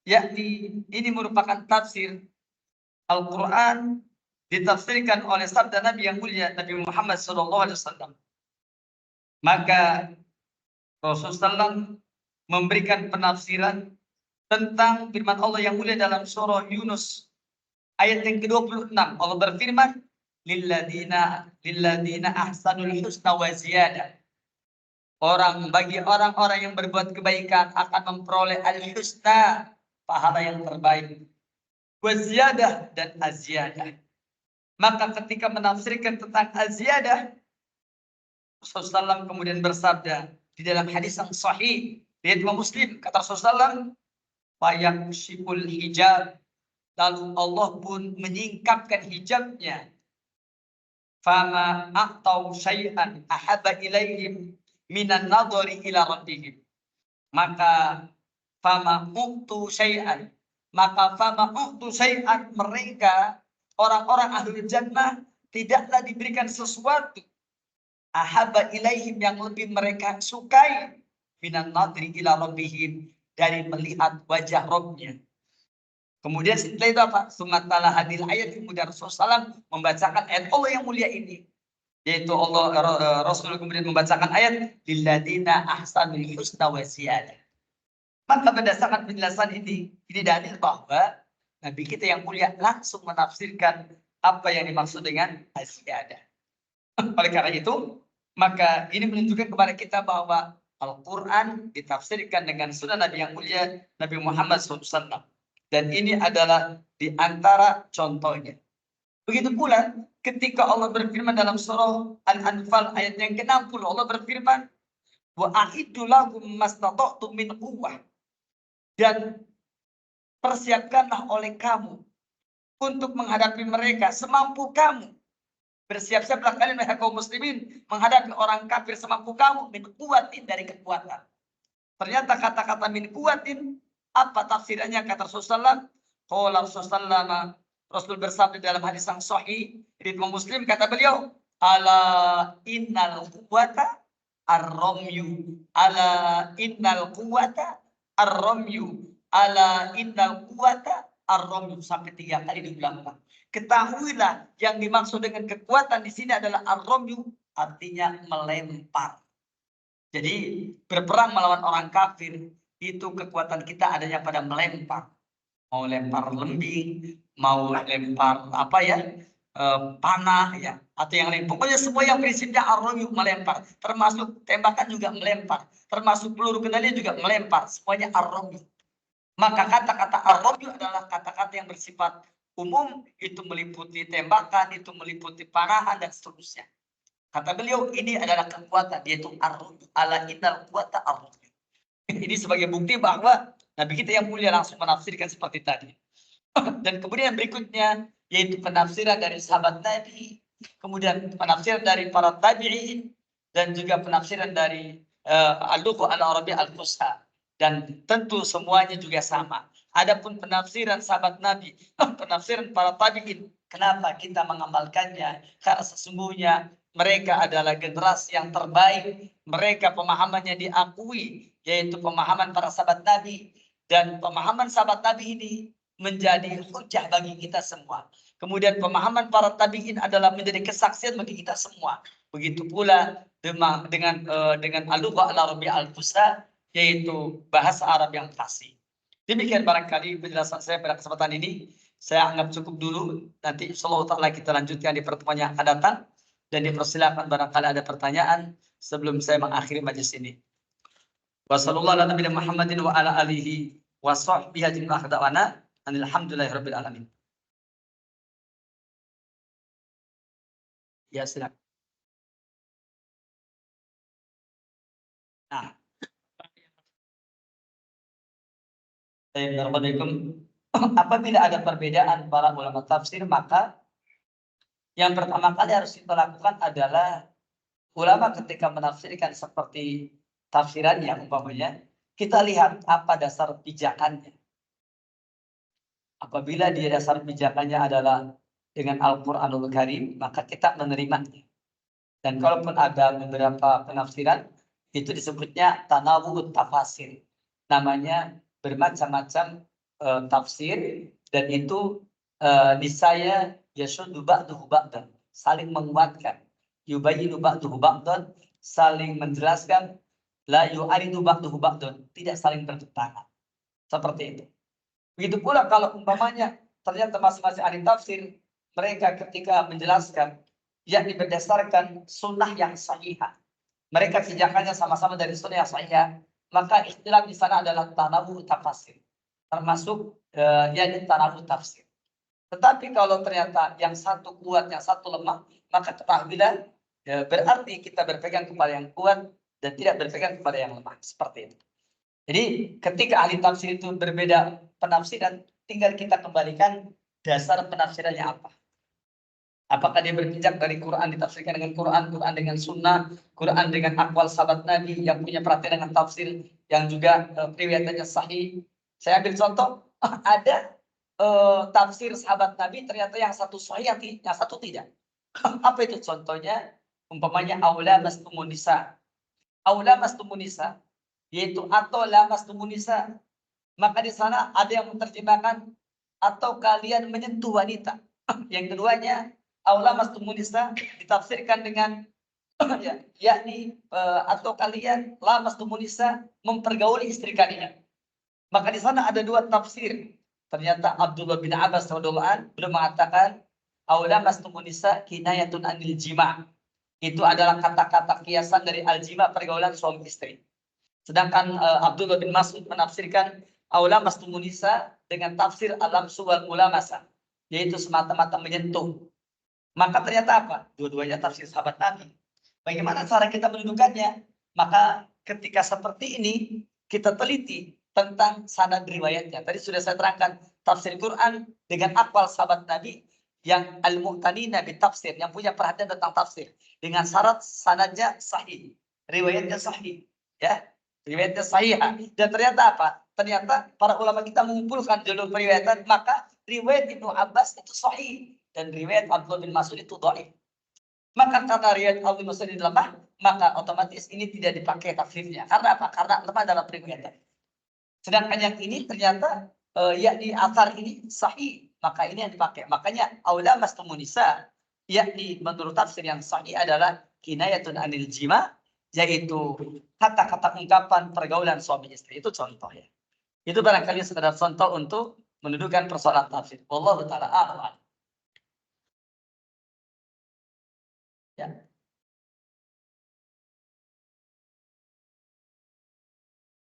yakni ini merupakan tafsir Al-Quran ditafsirkan oleh sabda Nabi yang mulia Nabi Muhammad SAW. Maka Rasulullah SAW memberikan penafsiran tentang firman Allah yang mulia dalam surah Yunus ayat yang ke-26. Allah berfirman, lilladina ahsanul husna wa ziyadah. Bagi orang-orang yang berbuat kebaikan akan memperoleh al-husna, pahala yang terbaik, wa ziyadah dan aziyadah. Maka ketika menafsirkan tentang aziyadah, Rasulullah SAW kemudian bersabda di dalam hadis yang sahih riwayat Imam Muslim, kata Rasulullah, fayaksiful hijab, lalu Allah pun menyingkapkan hijabnya. Fama a'tau syai'an ahabba ilaihim minan nadhari ila rabbihim. Maka fama u'tu syai'an, mereka orang-orang ahli jannah tidaklah diberikan sesuatu ahabba ilaihim yang lebih mereka sukai minan nadhari ila rabbihim, dari melihat wajah Rabbnya. Kemudian setelah itu apa? Sumatala hadil ayat, kemudian Rasulullah SAW membacakan ayat Allah yang mulia ini, yaitu Rasul kemudian membacakan ayat lilladina ahsanul husna wa ziyadah. Maka berdasarkan penjelasan ini dalil bahwa Nabi kita yang mulia langsung menafsirkan apa yang dimaksud dengan ziyadah. Oleh karena itu, maka ini menunjukkan kepada kita bahwa Al-Quran ditafsirkan dengan sunnah Nabi yang mulia Nabi Muhammad SAW. Dan ini adalah di antara contohnya. Begitu pula ketika Allah berfirman dalam surah Al-Anfal ayat yang ke-60, Allah berfirman, wa a'iddu lahum mastata'tum min quwwah, dan persiapkanlah oleh kamu untuk menghadapi mereka semampu kamu. Bersiap-siaplah kalian wahai kaum muslimin menghadapi orang kafir semampu kamu, min quwwatin, dari kekuatan. Ternyata kata-kata min quwwatin, apa tafsirannya? Kata Rasulullah, qala Rasulullah, Rasul bersabda dalam hadis yang sahih riwayat Muslim, kata beliau, ala innal quwwata ar-ramyu, ala innal quwwata ar-ramyu, ala innal quwwata ar-ramyu, sampai 3 kali diulang-ulang. Ketahuilah yang dimaksud dengan kekuatan di sini adalah ar-ramyu, artinya melempar. Jadi berperang melawan orang kafir itu kekuatan kita adanya pada melempar. Mau lempar lembing, mau lempar panah ya, atau yang lain. Pokoknya semua yang prinsipnya ar-ramyu, melempar. Termasuk tembakan juga melempar. Termasuk peluru kendali juga melempar. Semuanya ar-ramyu. Maka kata-kata ar-ramyu adalah kata-kata yang bersifat umum, itu meliputi tembakan, itu meliputi panahan dan seterusnya. Kata beliau, ini adalah kekuatan, yaitu ar-ramyu, ala innal quwwata ar-ramyu. Ini sebagai bukti bahwa Nabi kita yang mulia langsung menafsirkan seperti tadi. Dan kemudian berikutnya yaitu penafsiran dari sahabat Nabi, kemudian penafsiran dari para tabi'in, dan juga penafsiran dari al-Lughah al-Arabiyyah al-Fusha. Dan tentu semuanya juga sama. Adapun penafsiran sahabat Nabi, penafsiran para tabi'in, kenapa kita mengamalkannya? Karena sesungguhnya mereka adalah generasi yang terbaik. Mereka pemahamannya diakui, yaitu pemahaman para sahabat Nabi. Dan pemahaman sahabat Nabi ini menjadi hujah bagi kita semua. Kemudian pemahaman para tabi'in adalah menjadi kesaksian bagi kita semua. Begitu pula dengan al-Lughah al-Arabiyyah al-Fusha, yaitu bahasa Arab yang fasih. Demikian barangkali penjelasan saya pada kesempatan ini. Saya anggap cukup dulu. Nanti insyaallah ta'ala kita lanjutkan di pertemuan yang akan datang. Dan dipersilakan barangkali ada pertanyaan sebelum saya mengakhiri majelis ini. Wassallallahu ala nabiyina Muhammadin wa ala alihi wa sahbihi ajma'in. Alhamdulillahirabbil alamin. Ya, silakan. Nah, Assalamualaikum. Apabila ada perbedaan para ulama tafsir, maka yang pertama kali harus kita lakukan adalah ulama ketika menafsirkan seperti tafsirannya, umpamanya kita lihat apa dasar pijakannya. Apabila dia dasar pijakannya adalah dengan Al-Quranul Karim, maka kita menerimanya. Dan kalaupun ada beberapa penafsiran, itu disebutnya tanawu'ut tafasir. Namanya bermacam-macam tafsir, dan itu niscaya yashuddu ba'duhu ba'dan, saling menguatkan. Yubayyinu ba'duhu ba'dan, saling menjelaskan. La yu'aridu ba'duhu ba'dan, tidak saling bertentangan. Seperti itu. Begitu pula kalau umpamanya ternyata masing-masing ahli tafsir mereka ketika menjelaskan yakni berdasarkan sunnah yang sahihah, mereka pijakannya sama-sama dari sunnah yang sahihah, maka istilah di sana adalah tanawu tafsir, termasuk yakni tanawu tafsir. Tetapi kalau ternyata yang satu kuat, yang satu lemah, maka ketahuilah berarti kita berpegang kepada yang kuat dan tidak berpegang kepada yang lemah. Seperti itu. Jadi ketika ahli tafsir itu berbeda penafsiran, tinggal kita kembalikan dasar penafsirannya apa. Apakah dia berpijak dari Quran ditafsirkan dengan Quran, Quran dengan Sunnah, Quran dengan akwal sahabat Nabi yang punya perhatian dengan tafsir yang juga riwayatannya sahih. Saya ambil contoh, ada tafsir sahabat Nabi ternyata yang satu sahih, yang satu tidak. Apa itu contohnya? Umpamanya aula mastumun nisa. Aula mastumun nisa, yaitu atau la mastumun nisa. Maka di sana ada yang menerjemahkan atau kalian menyentuh wanita. Yang keduanya aula mastumun nisa ditafsirkan dengan yakni atau kalian la mastumun nisa mempergauli istri kalian. Maka di sana ada dua tafsir. Ternyata Abdullah bin Abbas radhiyallahu anhu beliau mengatakan aula mastumun nisa kinayatun anil jima'. Itu adalah kata-kata kiasan dari al-jima, pergaulan suami istri. Sedangkan Abdullah bin Mas'ud menafsirkan aula mastumun nisa dengan tafsir al-lamsu wal mulamasa, yaitu semata-mata menyentuh. Maka ternyata apa? Dua-duanya tafsir sahabat Nabi. Bagaimana cara kita mendudukannya? Maka ketika seperti ini kita teliti tentang sanad riwayatnya. Tadi sudah saya terangkan tafsir Quran dengan akwal sahabat Nabi yang al-mu'tanina bi tafsir, yang punya perhatian tentang tafsir dengan syarat sanadnya sahih, riwayatnya sahih, ya. Riwayatnya sahih. Dan ternyata apa? Ternyata para ulama kita mengumpulkan jalur periwayatan, maka riwayat Ibnu Abbas itu sahih dan riwayat Abdullah bin Mas'ud itu dhaif. Maka karena riwayat Abdullah bin Mas'ud ini lemah, maka otomatis ini tidak dipakai tafsirnya. Karena apa? Karena lemah dalam periwayatan. Sedangkan yang ini ternyata yakni asar ini sahih, maka ini yang dipakai. Makanya aula mastumun nisa, yakni menurut tafsir yang sahih adalah kinayatun anil jima, yaitu kata-kata ungkapan pergaulan suami istri. Itu contoh ya. Itu barangkali sekedar contoh untuk mendudukan persoalan tafsir. Wallahu ta'ala a'lam. Ya.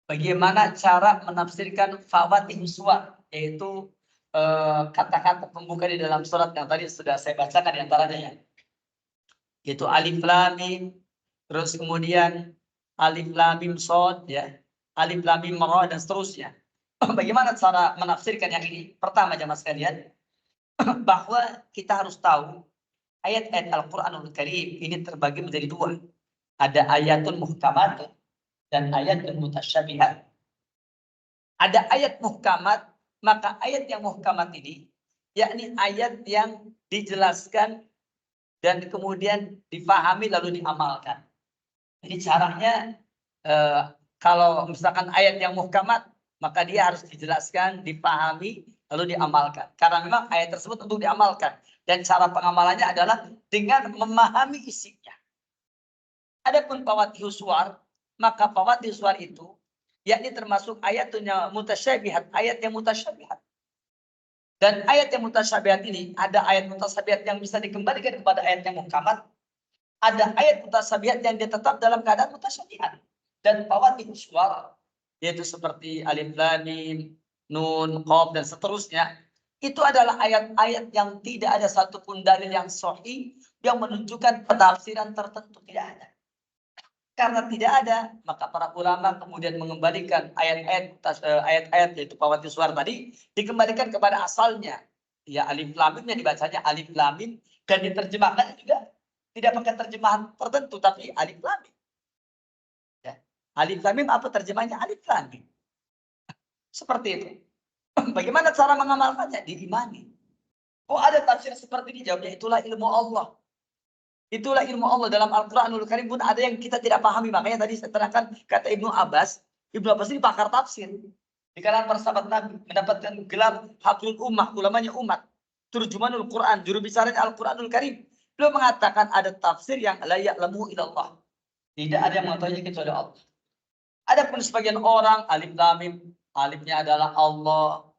Bagaimana cara menafsirkan fawatih suwar, yaitu kata-kata pembuka di dalam surat yang tadi sudah saya bacakan di antaranya ya. Yaitu alif lam mim, terus kemudian alif lam mim shad ya, alif lam mim ra dan seterusnya. Bagaimana cara menafsirkan yang ini? Pertama jemaah sekalian, bahwa kita harus tahu ayat-ayat Al-Qur'anul Karim ini terbagi menjadi dua. Ada ayatul muhkamat dan ayatul mutasyabihat. Ada ayat muhkamat, maka ayat yang muhkamat ini yakni ayat yang dijelaskan dan kemudian difahami lalu diamalkan. Jadi caranya kalau misalkan ayat yang muhkamat, maka dia harus dijelaskan, dipahami, lalu diamalkan. Karena memang ayat tersebut untuk diamalkan. Dan cara pengamalannya adalah dengan memahami isinya. Adapun fawatihus suwar, maka fawatihus suwar itu yakni termasuk ayatnya mutasyabihat, ayat yang mutasyabihat. Dan ayat yang mutasyabihat ini, ada ayat mutasyabihat yang bisa dikembalikan kepada ayat yang muhkamat. Ada ayat mutasyabihat yang dia tetap dalam keadaan mutasyabihat. Dan fawatihus suwar, yaitu seperti alif lam mim, nun, qaf dan seterusnya, itu adalah ayat-ayat yang tidak ada satupun dalil yang sahih yang menunjukkan penafsiran tertentu, tidak ada. Karena tidak ada, maka para ulama kemudian mengembalikan ayat-ayat yaitu fawatihus suwar tadi dikembalikan kepada asalnya. Ya alif lam mimnya dibacanya alif lam mim dan diterjemahkan juga tidak pakai terjemahan tertentu tapi alif lam mim. Ya. Alif lam mim apa terjemahnya? Alif lam mim. Seperti itu. Bagaimana cara mengamalkannya? Diimani. Oh ada tafsir seperti ini, jawabnya itulah ilmu Allah. Itulah ilmu Allah. Dalam Al-Quranul Karim pun ada yang kita tidak pahami. Makanya tadi saya terangkan kata Ibnu Abbas ini pakar tafsir. Di kalangan para sahabat Nabi mendapatkan gelar habrul ummah, ulamanya umat, turjumanul Quran, juru bicara Al-Quranul Karim. Beliau mengatakan ada tafsir yang la ya'lamu illallah. Tidak ada yang mengetahuinya kecuali Allah. Adapun sebagian orang alif lam mim, alifnya adalah Allah,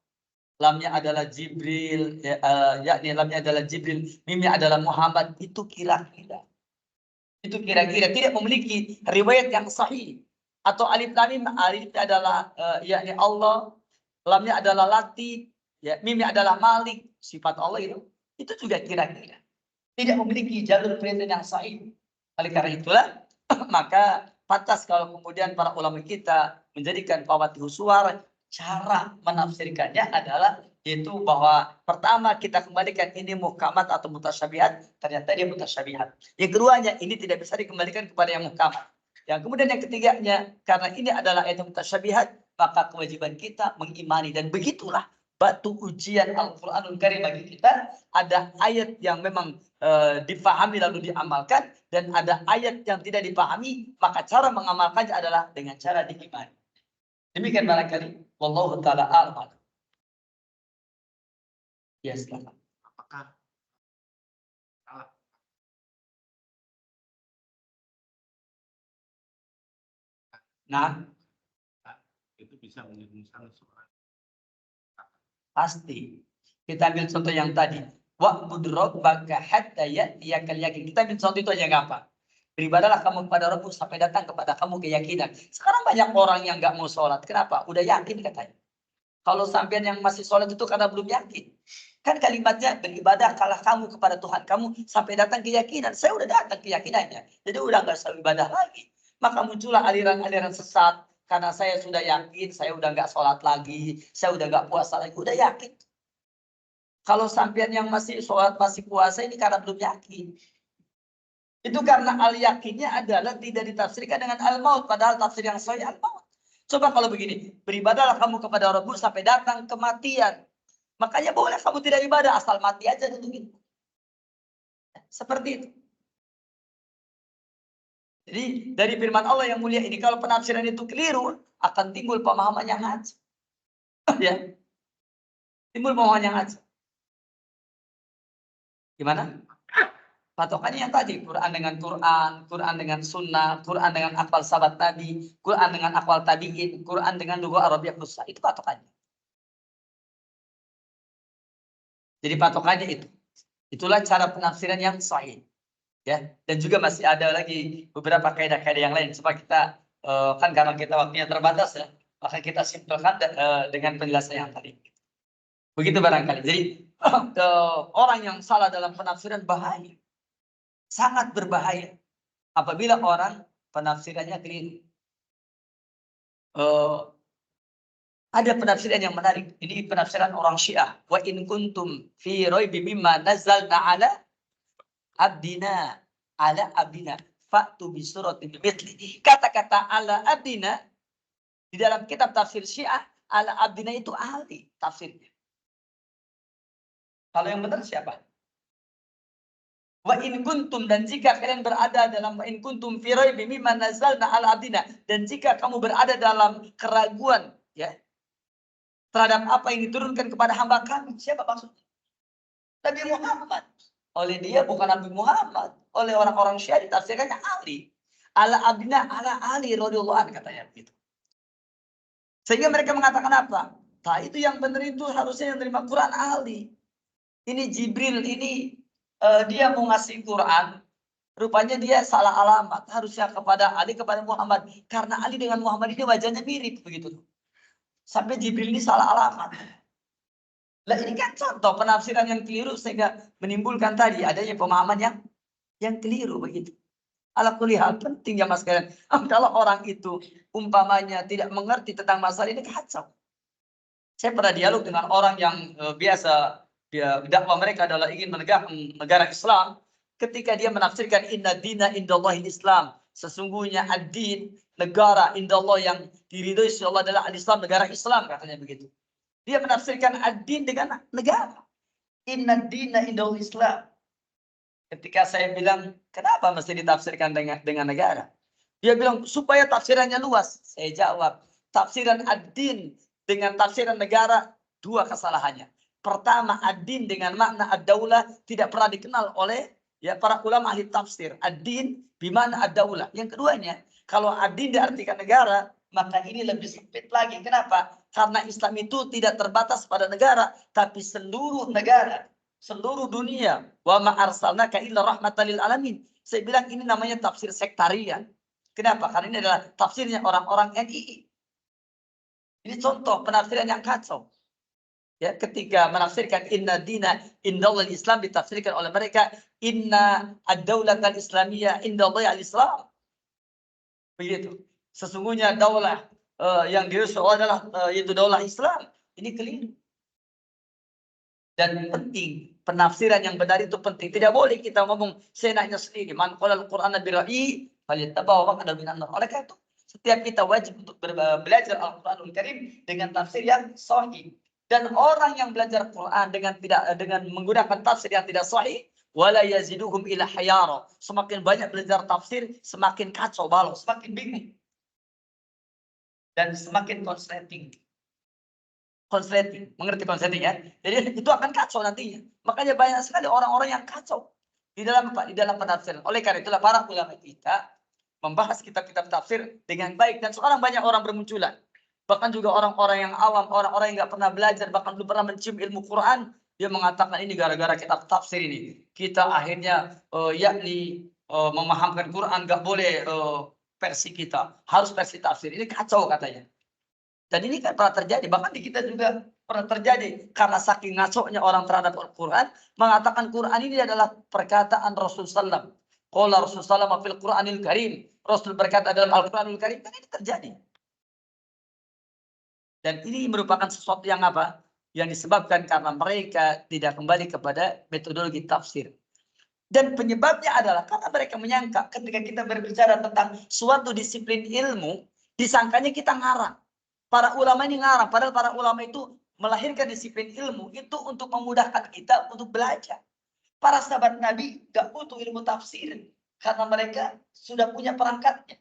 lamnya adalah Jibril, yakni lamnya adalah Jibril, mimnya adalah Muhammad. Itu kira-kira. Itu kira-kira tidak memiliki riwayat yang sahih. Atau alif lam mim, alifnya adalah yakni Allah, lamnya adalah Latif, ya, mimnya adalah Malik, sifat Allah itu. Itu juga kira-kira. Tidak memiliki jalur riwayat yang sahih. Oleh karena itulah maka pantas kalau kemudian para ulama kita menjadikan fawatihus suwar, cara menafsirkannya adalah yaitu bahwa pertama kita kembalikan ini muhkamat atau mutasyabihat, ternyata dia mutasyabihat. Yang keduanya ini tidak bisa dikembalikan kepada yang muhkamat. Yang kemudian yang ketiganya, karena ini adalah ayat mutasyabihat, maka kewajiban kita mengimani, dan begitulah batu ujian Al-Quranul Karim bagi kita. Ada ayat yang memang difahami lalu diamalkan, dan ada ayat yang tidak dipahami, maka cara mengamalkannya adalah dengan cara diimani. Demikian barangkali. Wallahu ta'ala a'lam. Ya, silakan. Apakah itu bisa menjerumuskan seorang? Pasti. Kita ambil contoh yang tadi. Wa'bud rabbaka hatta ya'tiyakal yakin. Kita ambil contoh itu aja nggak apa. Beribadahlah kamu kepada Rabbmu sampai datang kepada kamu keyakinan. Sekarang banyak orang yang nggak mau sholat. Kenapa? Udah yakin katanya. Kalau sampean yang masih sholat itu karena belum yakin. Kan kalimatnya beribadah kalah kamu kepada Tuhan kamu sampai datang keyakinan. Saya udah datang keyakinannya. Jadi udah nggak usah ibadah lagi. Maka muncullah aliran-aliran sesat. Karena saya sudah yakin, saya udah nggak sholat lagi. Saya udah nggak puasa lagi. Udah yakin. Kalau sampean yang masih sholat, masih puasa ini karena belum yakin. Itu karena al-yakinnya adalah tidak ditafsirkan dengan al-maut. Padahal tafsir yang sahih al-maut. Coba kalau begini. Beribadahlah kamu kepada Rabbmu sampai datang kematian. Makanya boleh kamu tidak ibadah. Asal mati aja dulu. Seperti itu. Jadi dari firman Allah yang mulia ini. Kalau penafsiran itu keliru. Akan timbul pemahaman yang ngaco. Ya. Timbul pemahaman yang ngaco. Gimana? Patokannya yang tadi, Quran dengan Quran, Quran dengan Sunnah, Quran dengan akwal sahabat Nabi, Quran dengan akwal tabi'in, Quran dengan lughah Arabiyah fusha. Itu patokannya. Jadi patokannya itu. Itulah cara penafsiran yang sahih. Ya, dan juga masih ada lagi beberapa kaidah-kaidah yang lain. Supaya kita kan karena kita waktunya terbatas ya, maka kita simpelkan dengan penjelasan yang tadi. Begitu barangkali. Jadi orang yang salah dalam penafsiran bahaya. Sangat berbahaya apabila orang penafsirannya keliru. Ada penafsiran yang menarik. Ini penafsiran orang Syiah. Wa in kuntum fi raibi mimma nazzalna ala abdina fa'tu bi suratin mithli. Kata-kata ala abdina di dalam kitab tafsir Syiah, ala abdina itu ahli tafsirnya. Kalau yang benar siapa? Wa in kuntum, dan jika kalian berada dalam wa in kuntum fi raibi mimma nazzalna ala abdina, dan jika kamu berada dalam keraguan ya terhadap apa yang diturunkan kepada hamba kami, siapa maksudnya? Nabi Muhammad. Oleh dia bukan Nabi Muhammad, oleh orang-orang Syiah ditafsirkannya Ali. Ala abdina ala Ali radhiyallahu anhu katanya begitu. Sehingga mereka mengatakan apa? Nah, itu yang benar itu harusnya yang terima Quran Ali. Ini Jibril ini dia mau ngasih Quran, rupanya dia salah alamat, harusnya kepada Ali, kepada Muhammad, karena Ali dengan Muhammad ini wajahnya mirip begitu. Sampai Jibril ini salah alamat. Lah ini kan contoh penafsiran yang keliru sehingga menimbulkan tadi adanya pemahaman yang keliru begitu. Ala kulli hal penting ya Mas kalian. Kalau orang itu umpamanya tidak mengerti tentang masalah ini, kacau. Saya pernah dialog dengan orang yang biasa dakwah mereka adalah ingin menegakkan negara Islam. Ketika dia menafsirkan inna dina indallahi Islam, sesungguhnya ad-din, negara indallah yang diridhoi Allah adalah al-Islam, negara Islam katanya begitu. Dia menafsirkan ad-din dengan negara. Inna dina indallahi Islam. Ketika saya bilang, kenapa mesti ditafsirkan dengan negara? Dia bilang supaya tafsirannya luas. Saya jawab, tafsiran ad-din dengan tafsiran negara, dua kesalahannya. Pertama, ad-din dengan makna ad-daulah tidak pernah dikenal oleh ya para ulama ahli tafsir. Ad-din bimana ad-daulah. Yang keduanya, kalau ad-din diartikan negara, maka ini lebih sempit lagi. Kenapa? Karena Islam itu tidak terbatas pada negara, tapi seluruh negara, seluruh dunia. Wa ma arsalnaka illa rahmatan lil alamin. Saya bilang ini namanya tafsir sektarian. Kenapa? Karena ini adalah tafsirnya orang-orang NII. Ini contoh penafsiran yang kacau. Ya, ketika menafsirkan inna dina indallal Islam ditafsirkan oleh mereka inna ad-daulatal islamiyah indallahi al-Islam. Begitu. Sesungguhnya daulah yang diusul adalah yaitu daulah Islam. Ini keliru. Dan penting, penafsiran yang benar itu penting. Tidak boleh kita ngomong seenaknya sendiri. Man qala al-Qur'ana bi ra'yi falyattabi'u wa qad minan nar. Oleh karena itu, setiap kita wajib untuk belajar Al-Qur'anul Karim dengan tafsir yang sahih. Dan orang yang belajar Quran dengan menggunakan tafsir yang tidak sahih, wala yaziduhum ila hayara. Semakin banyak belajar tafsir, semakin kacau balau, semakin bingung. Dan semakin konsleting. Mengerti konsleting ya? Jadi itu akan kacau nantinya. Makanya banyak sekali orang-orang yang kacau di dalam penafsiran. Oleh karena itulah para ulama kita membahas kitab-kitab tafsir dengan baik, dan sekarang banyak orang bermunculan. Bahkan juga orang-orang yang awam, orang-orang yang nggak pernah belajar, bahkan belum pernah mencium ilmu Quran, dia mengatakan ini gara-gara kitab tafsir ini. Kita akhirnya memahamkan Quran nggak boleh versi kita, harus versi tafsir. Ini kacau katanya. Dan ini kan pernah terjadi, bahkan di kita juga pernah terjadi. Karena saking ngaconya orang terhadap Al-Quran, mengatakan Quran ini adalah perkataan Rasul Sallam. Qala Rasul Sallam fil Quranil Karim. Rasul berkata dalam Al-Quranul Karim, dan ini terjadi. Dan ini merupakan sesuatu yang apa? Yang disebabkan karena mereka tidak kembali kepada metodologi tafsir. Dan penyebabnya adalah karena mereka menyangka ketika kita berbicara tentang suatu disiplin ilmu, disangkanya kita ngarang. Para ulama ini ngarang, padahal para ulama itu melahirkan disiplin ilmu itu untuk memudahkan kita untuk belajar. Para sahabat Nabi gak butuh ilmu tafsir karena mereka sudah punya perangkatnya.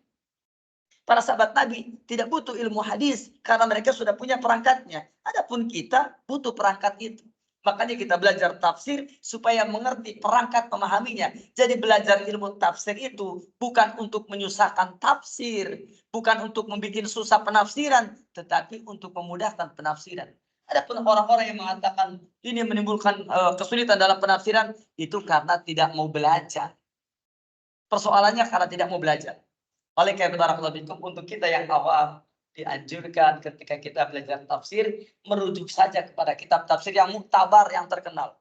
Para sahabat Nabi tidak butuh ilmu hadis karena mereka sudah punya perangkatnya. Adapun kita butuh perangkat itu. Makanya kita belajar tafsir supaya mengerti perangkat memahaminya. Jadi belajar ilmu tafsir itu bukan untuk menyusahkan tafsir, bukan untuk membuat susah penafsiran, tetapi untuk memudahkan penafsiran. Adapun orang-orang yang mengatakan ini menimbulkan kesulitan dalam penafsiran, itu karena tidak mau belajar. Persoalannya karena tidak mau belajar. Oleh karena itu, untuk kita yang awam, dianjurkan ketika kita belajar tafsir, merujuk saja kepada kitab tafsir yang muktabar, yang terkenal.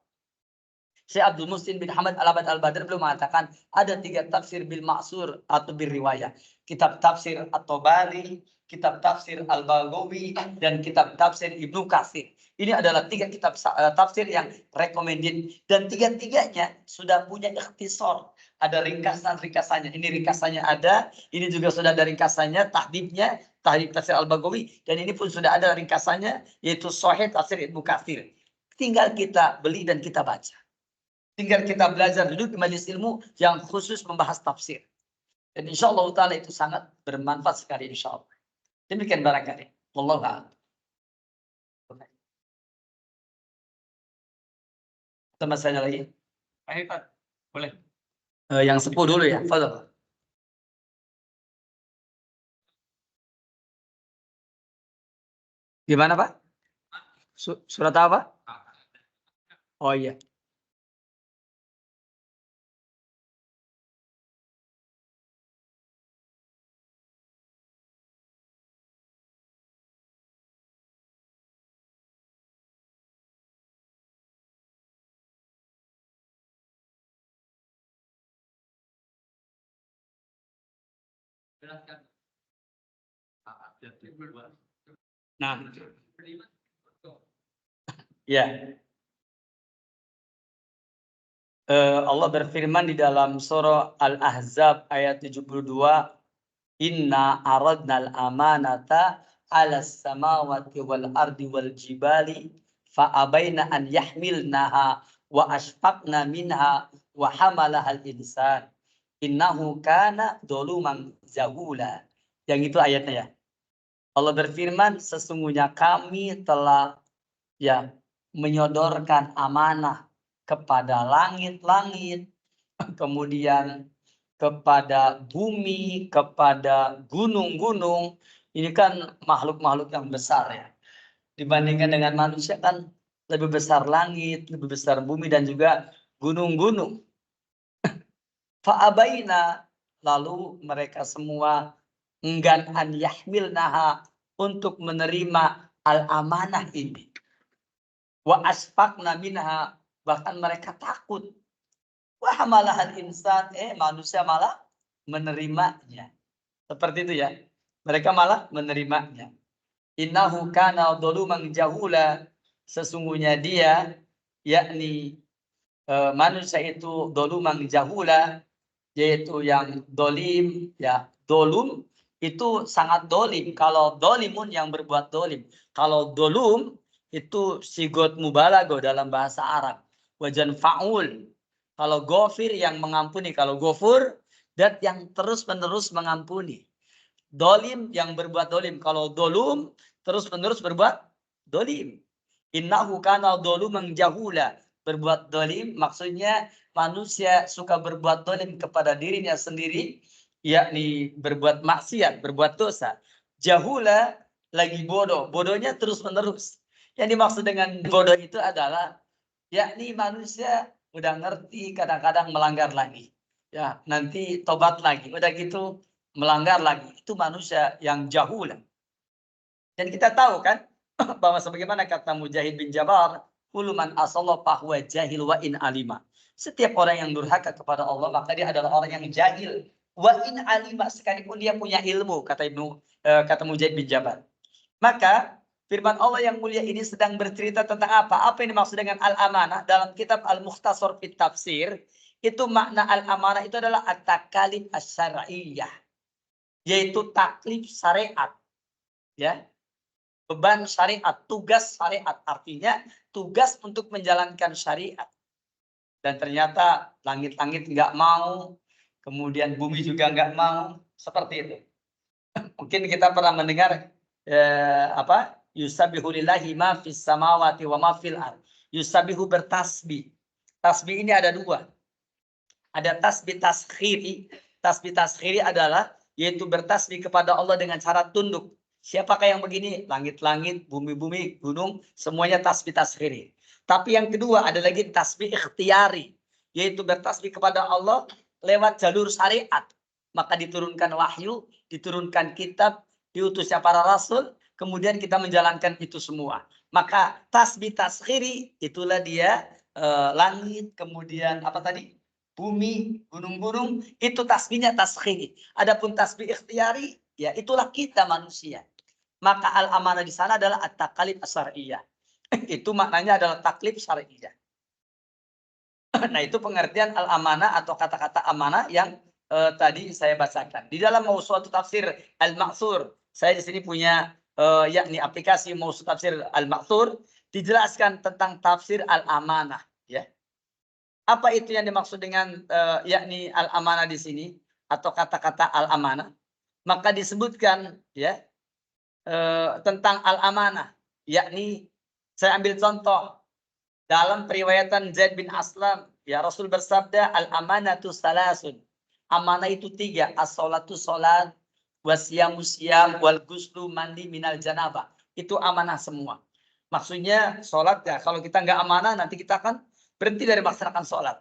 Syekh Abdul Muhsin bin Hamad Al-Abad Al-Badr belum mengatakan ada 3 tafsir bil ma'sur atau bil riwayah. Kitab tafsir At-Tabari, kitab tafsir Al-Baghawi, dan kitab tafsir Ibnu Katsir. Ini adalah 3 kitab tafsir yang recommended, dan 3-tiganya sudah punya ikhtisar. Ada ringkasan-ringkasannya. Ini ringkasannya ada, ini juga sudah ada ringkasannya, tahdibnya, tahdib tafsir Al-Baghawi, dan ini pun sudah ada ringkasannya, yaitu Sahih tafsir Ibnu Katsir. Tinggal kita beli dan kita baca. Tinggal kita belajar duduk di majelis ilmu yang khusus membahas tafsir. Dan insya Allah ta'ala itu sangat bermanfaat sekali insya Allah. Demikian barangkali. Wallahu a'lam. Sama saya lagi. Ayo Pak, boleh. Yang 10 dulu ya. Fadhal. Gimana Pak? Surat apa? Oh iya. Nah, ya. Allah berfirman di dalam surah Al-Ahzab ayat 72, Inna aradnal amanata ala samawati wal ardi wal jibali fa'abaina an yahmilnaha wa ashfaqna minha wa hamalaha al-insan innahu kana dhuluman jahula. Yang itu ayatnya ya. Allah berfirman, sesungguhnya kami telah menyodorkan amanah kepada langit-langit, kemudian kepada bumi, kepada gunung-gunung. Ini kan makhluk-makhluk yang besar ya. Dibandingkan dengan manusia kan lebih besar langit, lebih besar bumi dan juga gunung-gunung. Fa'abaina, lalu mereka semua enggan an yahmilnaha, untuk menerima al-amanah ini. Wa asfaqna minha, bahkan mereka takut. Wa hamalahal insan, manusia malah menerimanya. Seperti itu ya. Mereka malah menerimanya. Innahu kana dhuluman jahula, sesungguhnya dia, yakni manusia itu dhuluman jahula, yaitu yang dolim, ya. Dolum itu sangat dolim. Kalau dolimun yang berbuat dolim. Kalau dolum itu sigot mubalago dalam bahasa Arab. Wajan fa'ul. Kalau gofir yang mengampuni. Kalau gofur, dat yang terus-menerus mengampuni. Dolim yang berbuat dolim. Kalau dolum terus-menerus berbuat dolim. Innahu kana doluman jahula. Berbuat dolim maksudnya manusia suka berbuat dolim kepada dirinya sendiri, yakni berbuat maksiat, berbuat dosa. Jahula lagi bodoh, bodohnya terus-menerus. Yang dimaksud dengan bodoh itu adalah yakni manusia udah ngerti, kadang-kadang melanggar lagi. Ya, nanti tobat lagi. Udah gitu melanggar lagi. Itu manusia yang jahula. Dan kita tahu kan bahwa sebagaimana kata Mujahid bin Jabar, kullu man asallahu fahuwa jahil wa in alima. Setiap orang yang durhaka kepada Allah maka dia adalah orang yang jahil. Wa in alima, sekalipun dia punya ilmu, kata Mujahid bin Jabar. Maka firman Allah yang mulia ini sedang bercerita tentang apa? Apa yang dimaksud dengan al-amanah dalam kitab Al-Mukhtasar fit Tafsir? Itu makna al-amanah itu adalah at-takalif asy-syar'iyyah, yaitu taklif syariat. Ya. Beban syariat, tugas syariat, artinya tugas untuk menjalankan syariat. Dan ternyata langit-langit nggak mau, kemudian bumi juga nggak mau, seperti itu. Mungkin kita pernah mendengar Yusabbihu lillahi ma fis samawati wa ma fil ardh. Yusabbihu bertasbih. Tasbih ini ada dua. Ada tasbih taskhiri. Tasbih taskhiri adalah yaitu bertasbih kepada Allah dengan cara tunduk. Siapakah yang begini? Langit-langit, bumi-bumi, gunung, semuanya tasbih taskhiri. Tapi yang kedua ada lagi tasbih ikhtiyari, yaitu bertasbih kepada Allah lewat jalur syariat. Maka diturunkan wahyu, diturunkan kitab, diutusnya para rasul, kemudian kita menjalankan itu semua. Maka tasbih taskhiri itulah dia langit, kemudian apa tadi? Bumi, gunung-gunung, itu tasbihnya taskhiri. Adapun tasbih ikhtiyari, ya itulah kita manusia. Maka al-amanah di sana adalah at-takalif asy-syar'iyyah. Itu maknanya adalah taklif syar'iyyah. Nah, itu pengertian al-amanah atau kata-kata amanah yang tadi saya bacakan. Di dalam Mawsu'at Tafsir Al-Ma'thur, saya di sini punya yakni aplikasi Mawsu'at Tafsir Al-Ma'thur, dijelaskan tentang tafsir al-amanah, ya. Apa itu yang dimaksud dengan yakni al-amanah di sini atau kata-kata al-amanah? Maka disebutkan ya tentang al-amanah, yakni saya ambil contoh dalam periwayatan Zaid bin Aslam, ya Rasul bersabda al-amanatu salasun. Amanah itu 3, as-sholatu sholat, wasyamu syam, wal ghuslu mandi minal janabah. Itu amanah semua. Maksudnya sholat ya, kalau kita nggak amanah nanti kita akan berhenti dari melaksanakan sholat.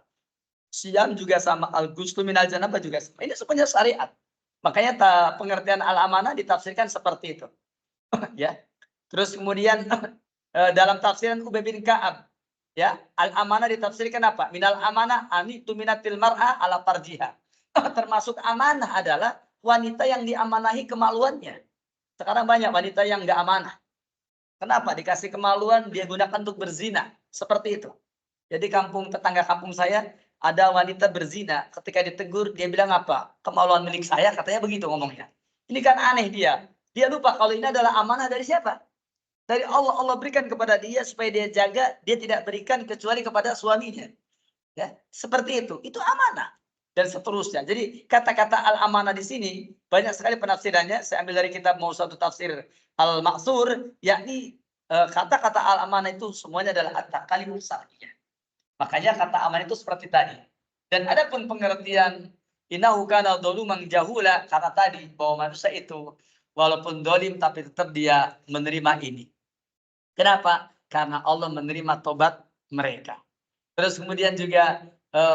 Syam juga sama, al-ghuslu minal janabah juga sama. Ini semuanya syariat. Makanya pengertian al-amanah ditafsirkan seperti itu. Ya. Terus kemudian dalam tafsiran Ubay bin Ka'ab, ya, al-amanah ditafsirkan apa? Minal amanah anitu minatil mar'a ala farjiha. Termasuk amanah adalah wanita yang diamanahi kemaluannya. Sekarang banyak wanita yang nggak amanah. Kenapa? Dikasih kemaluan dia gunakan untuk berzina. Seperti itu. Jadi tetangga kampung saya ada wanita berzina. Ketika ditegur dia bilang apa? Kemaluan milik saya, katanya begitu ngomongnya. Ini kan aneh dia. Dia lupa kalau ini adalah amanah dari siapa? Dari Allah. Allah berikan kepada dia supaya dia jaga. Dia tidak berikan kecuali kepada suaminya. Ya, seperti itu. Itu amanah. dan seterusnya. Jadi kata-kata al-amanah di sini banyak sekali penafsirannya. Saya ambil dari kitab Mawsu'atut Tafsir Al-Ma'thur, yakni kata-kata al-amanah itu semuanya adalah at-takalimul syar'iyyah. Makanya kata amanah itu seperti tadi. Dan ada pun pengertian innahu kana dzuluman jahula, kata tadi bahwa manusia itu walaupun dolim tapi tetap dia menerima ini. Kenapa? Karena Allah menerima tobat mereka. Terus kemudian juga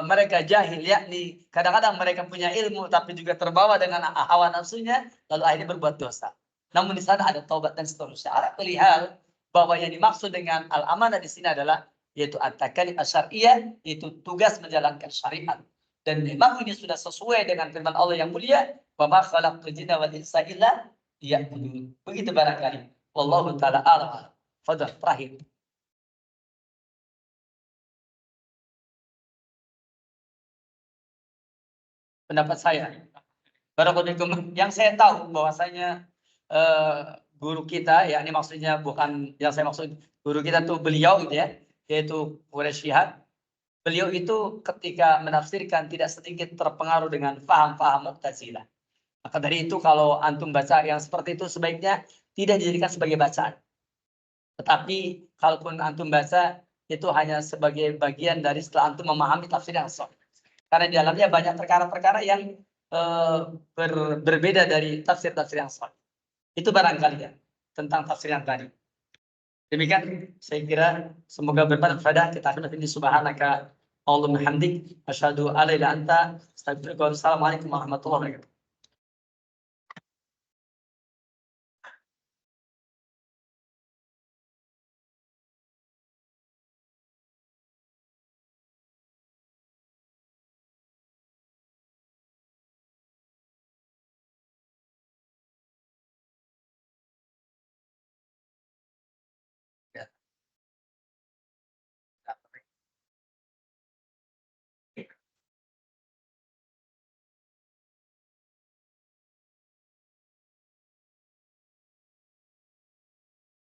mereka jahil, yakni kadang-kadang mereka punya ilmu tapi juga terbawa dengan hawa nafsunya, lalu akhirnya berbuat dosa. Namun di sana ada taubat dan seterusnya. Ala kulli hal, bahwa yang dimaksud dengan al-amanah di sini adalah yaitu at-takalim asy-syar'iyyah, yaitu tugas menjalankan syariat. Dan memang ini sudah sesuai dengan firman Allah yang mulia, wa ma khalaqtul jinna wal insa illa liya'budun. Begitu barangkali. Wallahu taala a'lam. Fadhil terakhir. Pendapat saya, barakallahu, yang saya tahu bahwasanya guru kita, ya ini maksudnya bukan yang saya maksud, guru kita tuh beliau gitu ya, yaitu Quraisy Shihab. Beliau itu ketika menafsirkan tidak sedikit terpengaruh dengan paham-paham Mu'tazilah. Maka dari itu kalau antum baca yang seperti itu sebaiknya tidak dijadikan sebagai bacaan. Tetapi kalaupun antum baca itu hanya sebagai bagian dari setelah antum memahami tafsir yang sahih. Karena di dalamnya banyak perkara-perkara yang berbeda dari tafsir-tafsir yang sahih. Itu barangkali ya tentang tafsir yang tadi. Demikian saya kira semoga bermanfaat. Kita akan nanti subhanaka Allahumma hamdik asyhadu an la ilaha illa anta astaghfiruka wa atubu ilaik. Assalamualaikum warahmatullahi wabarakatuh.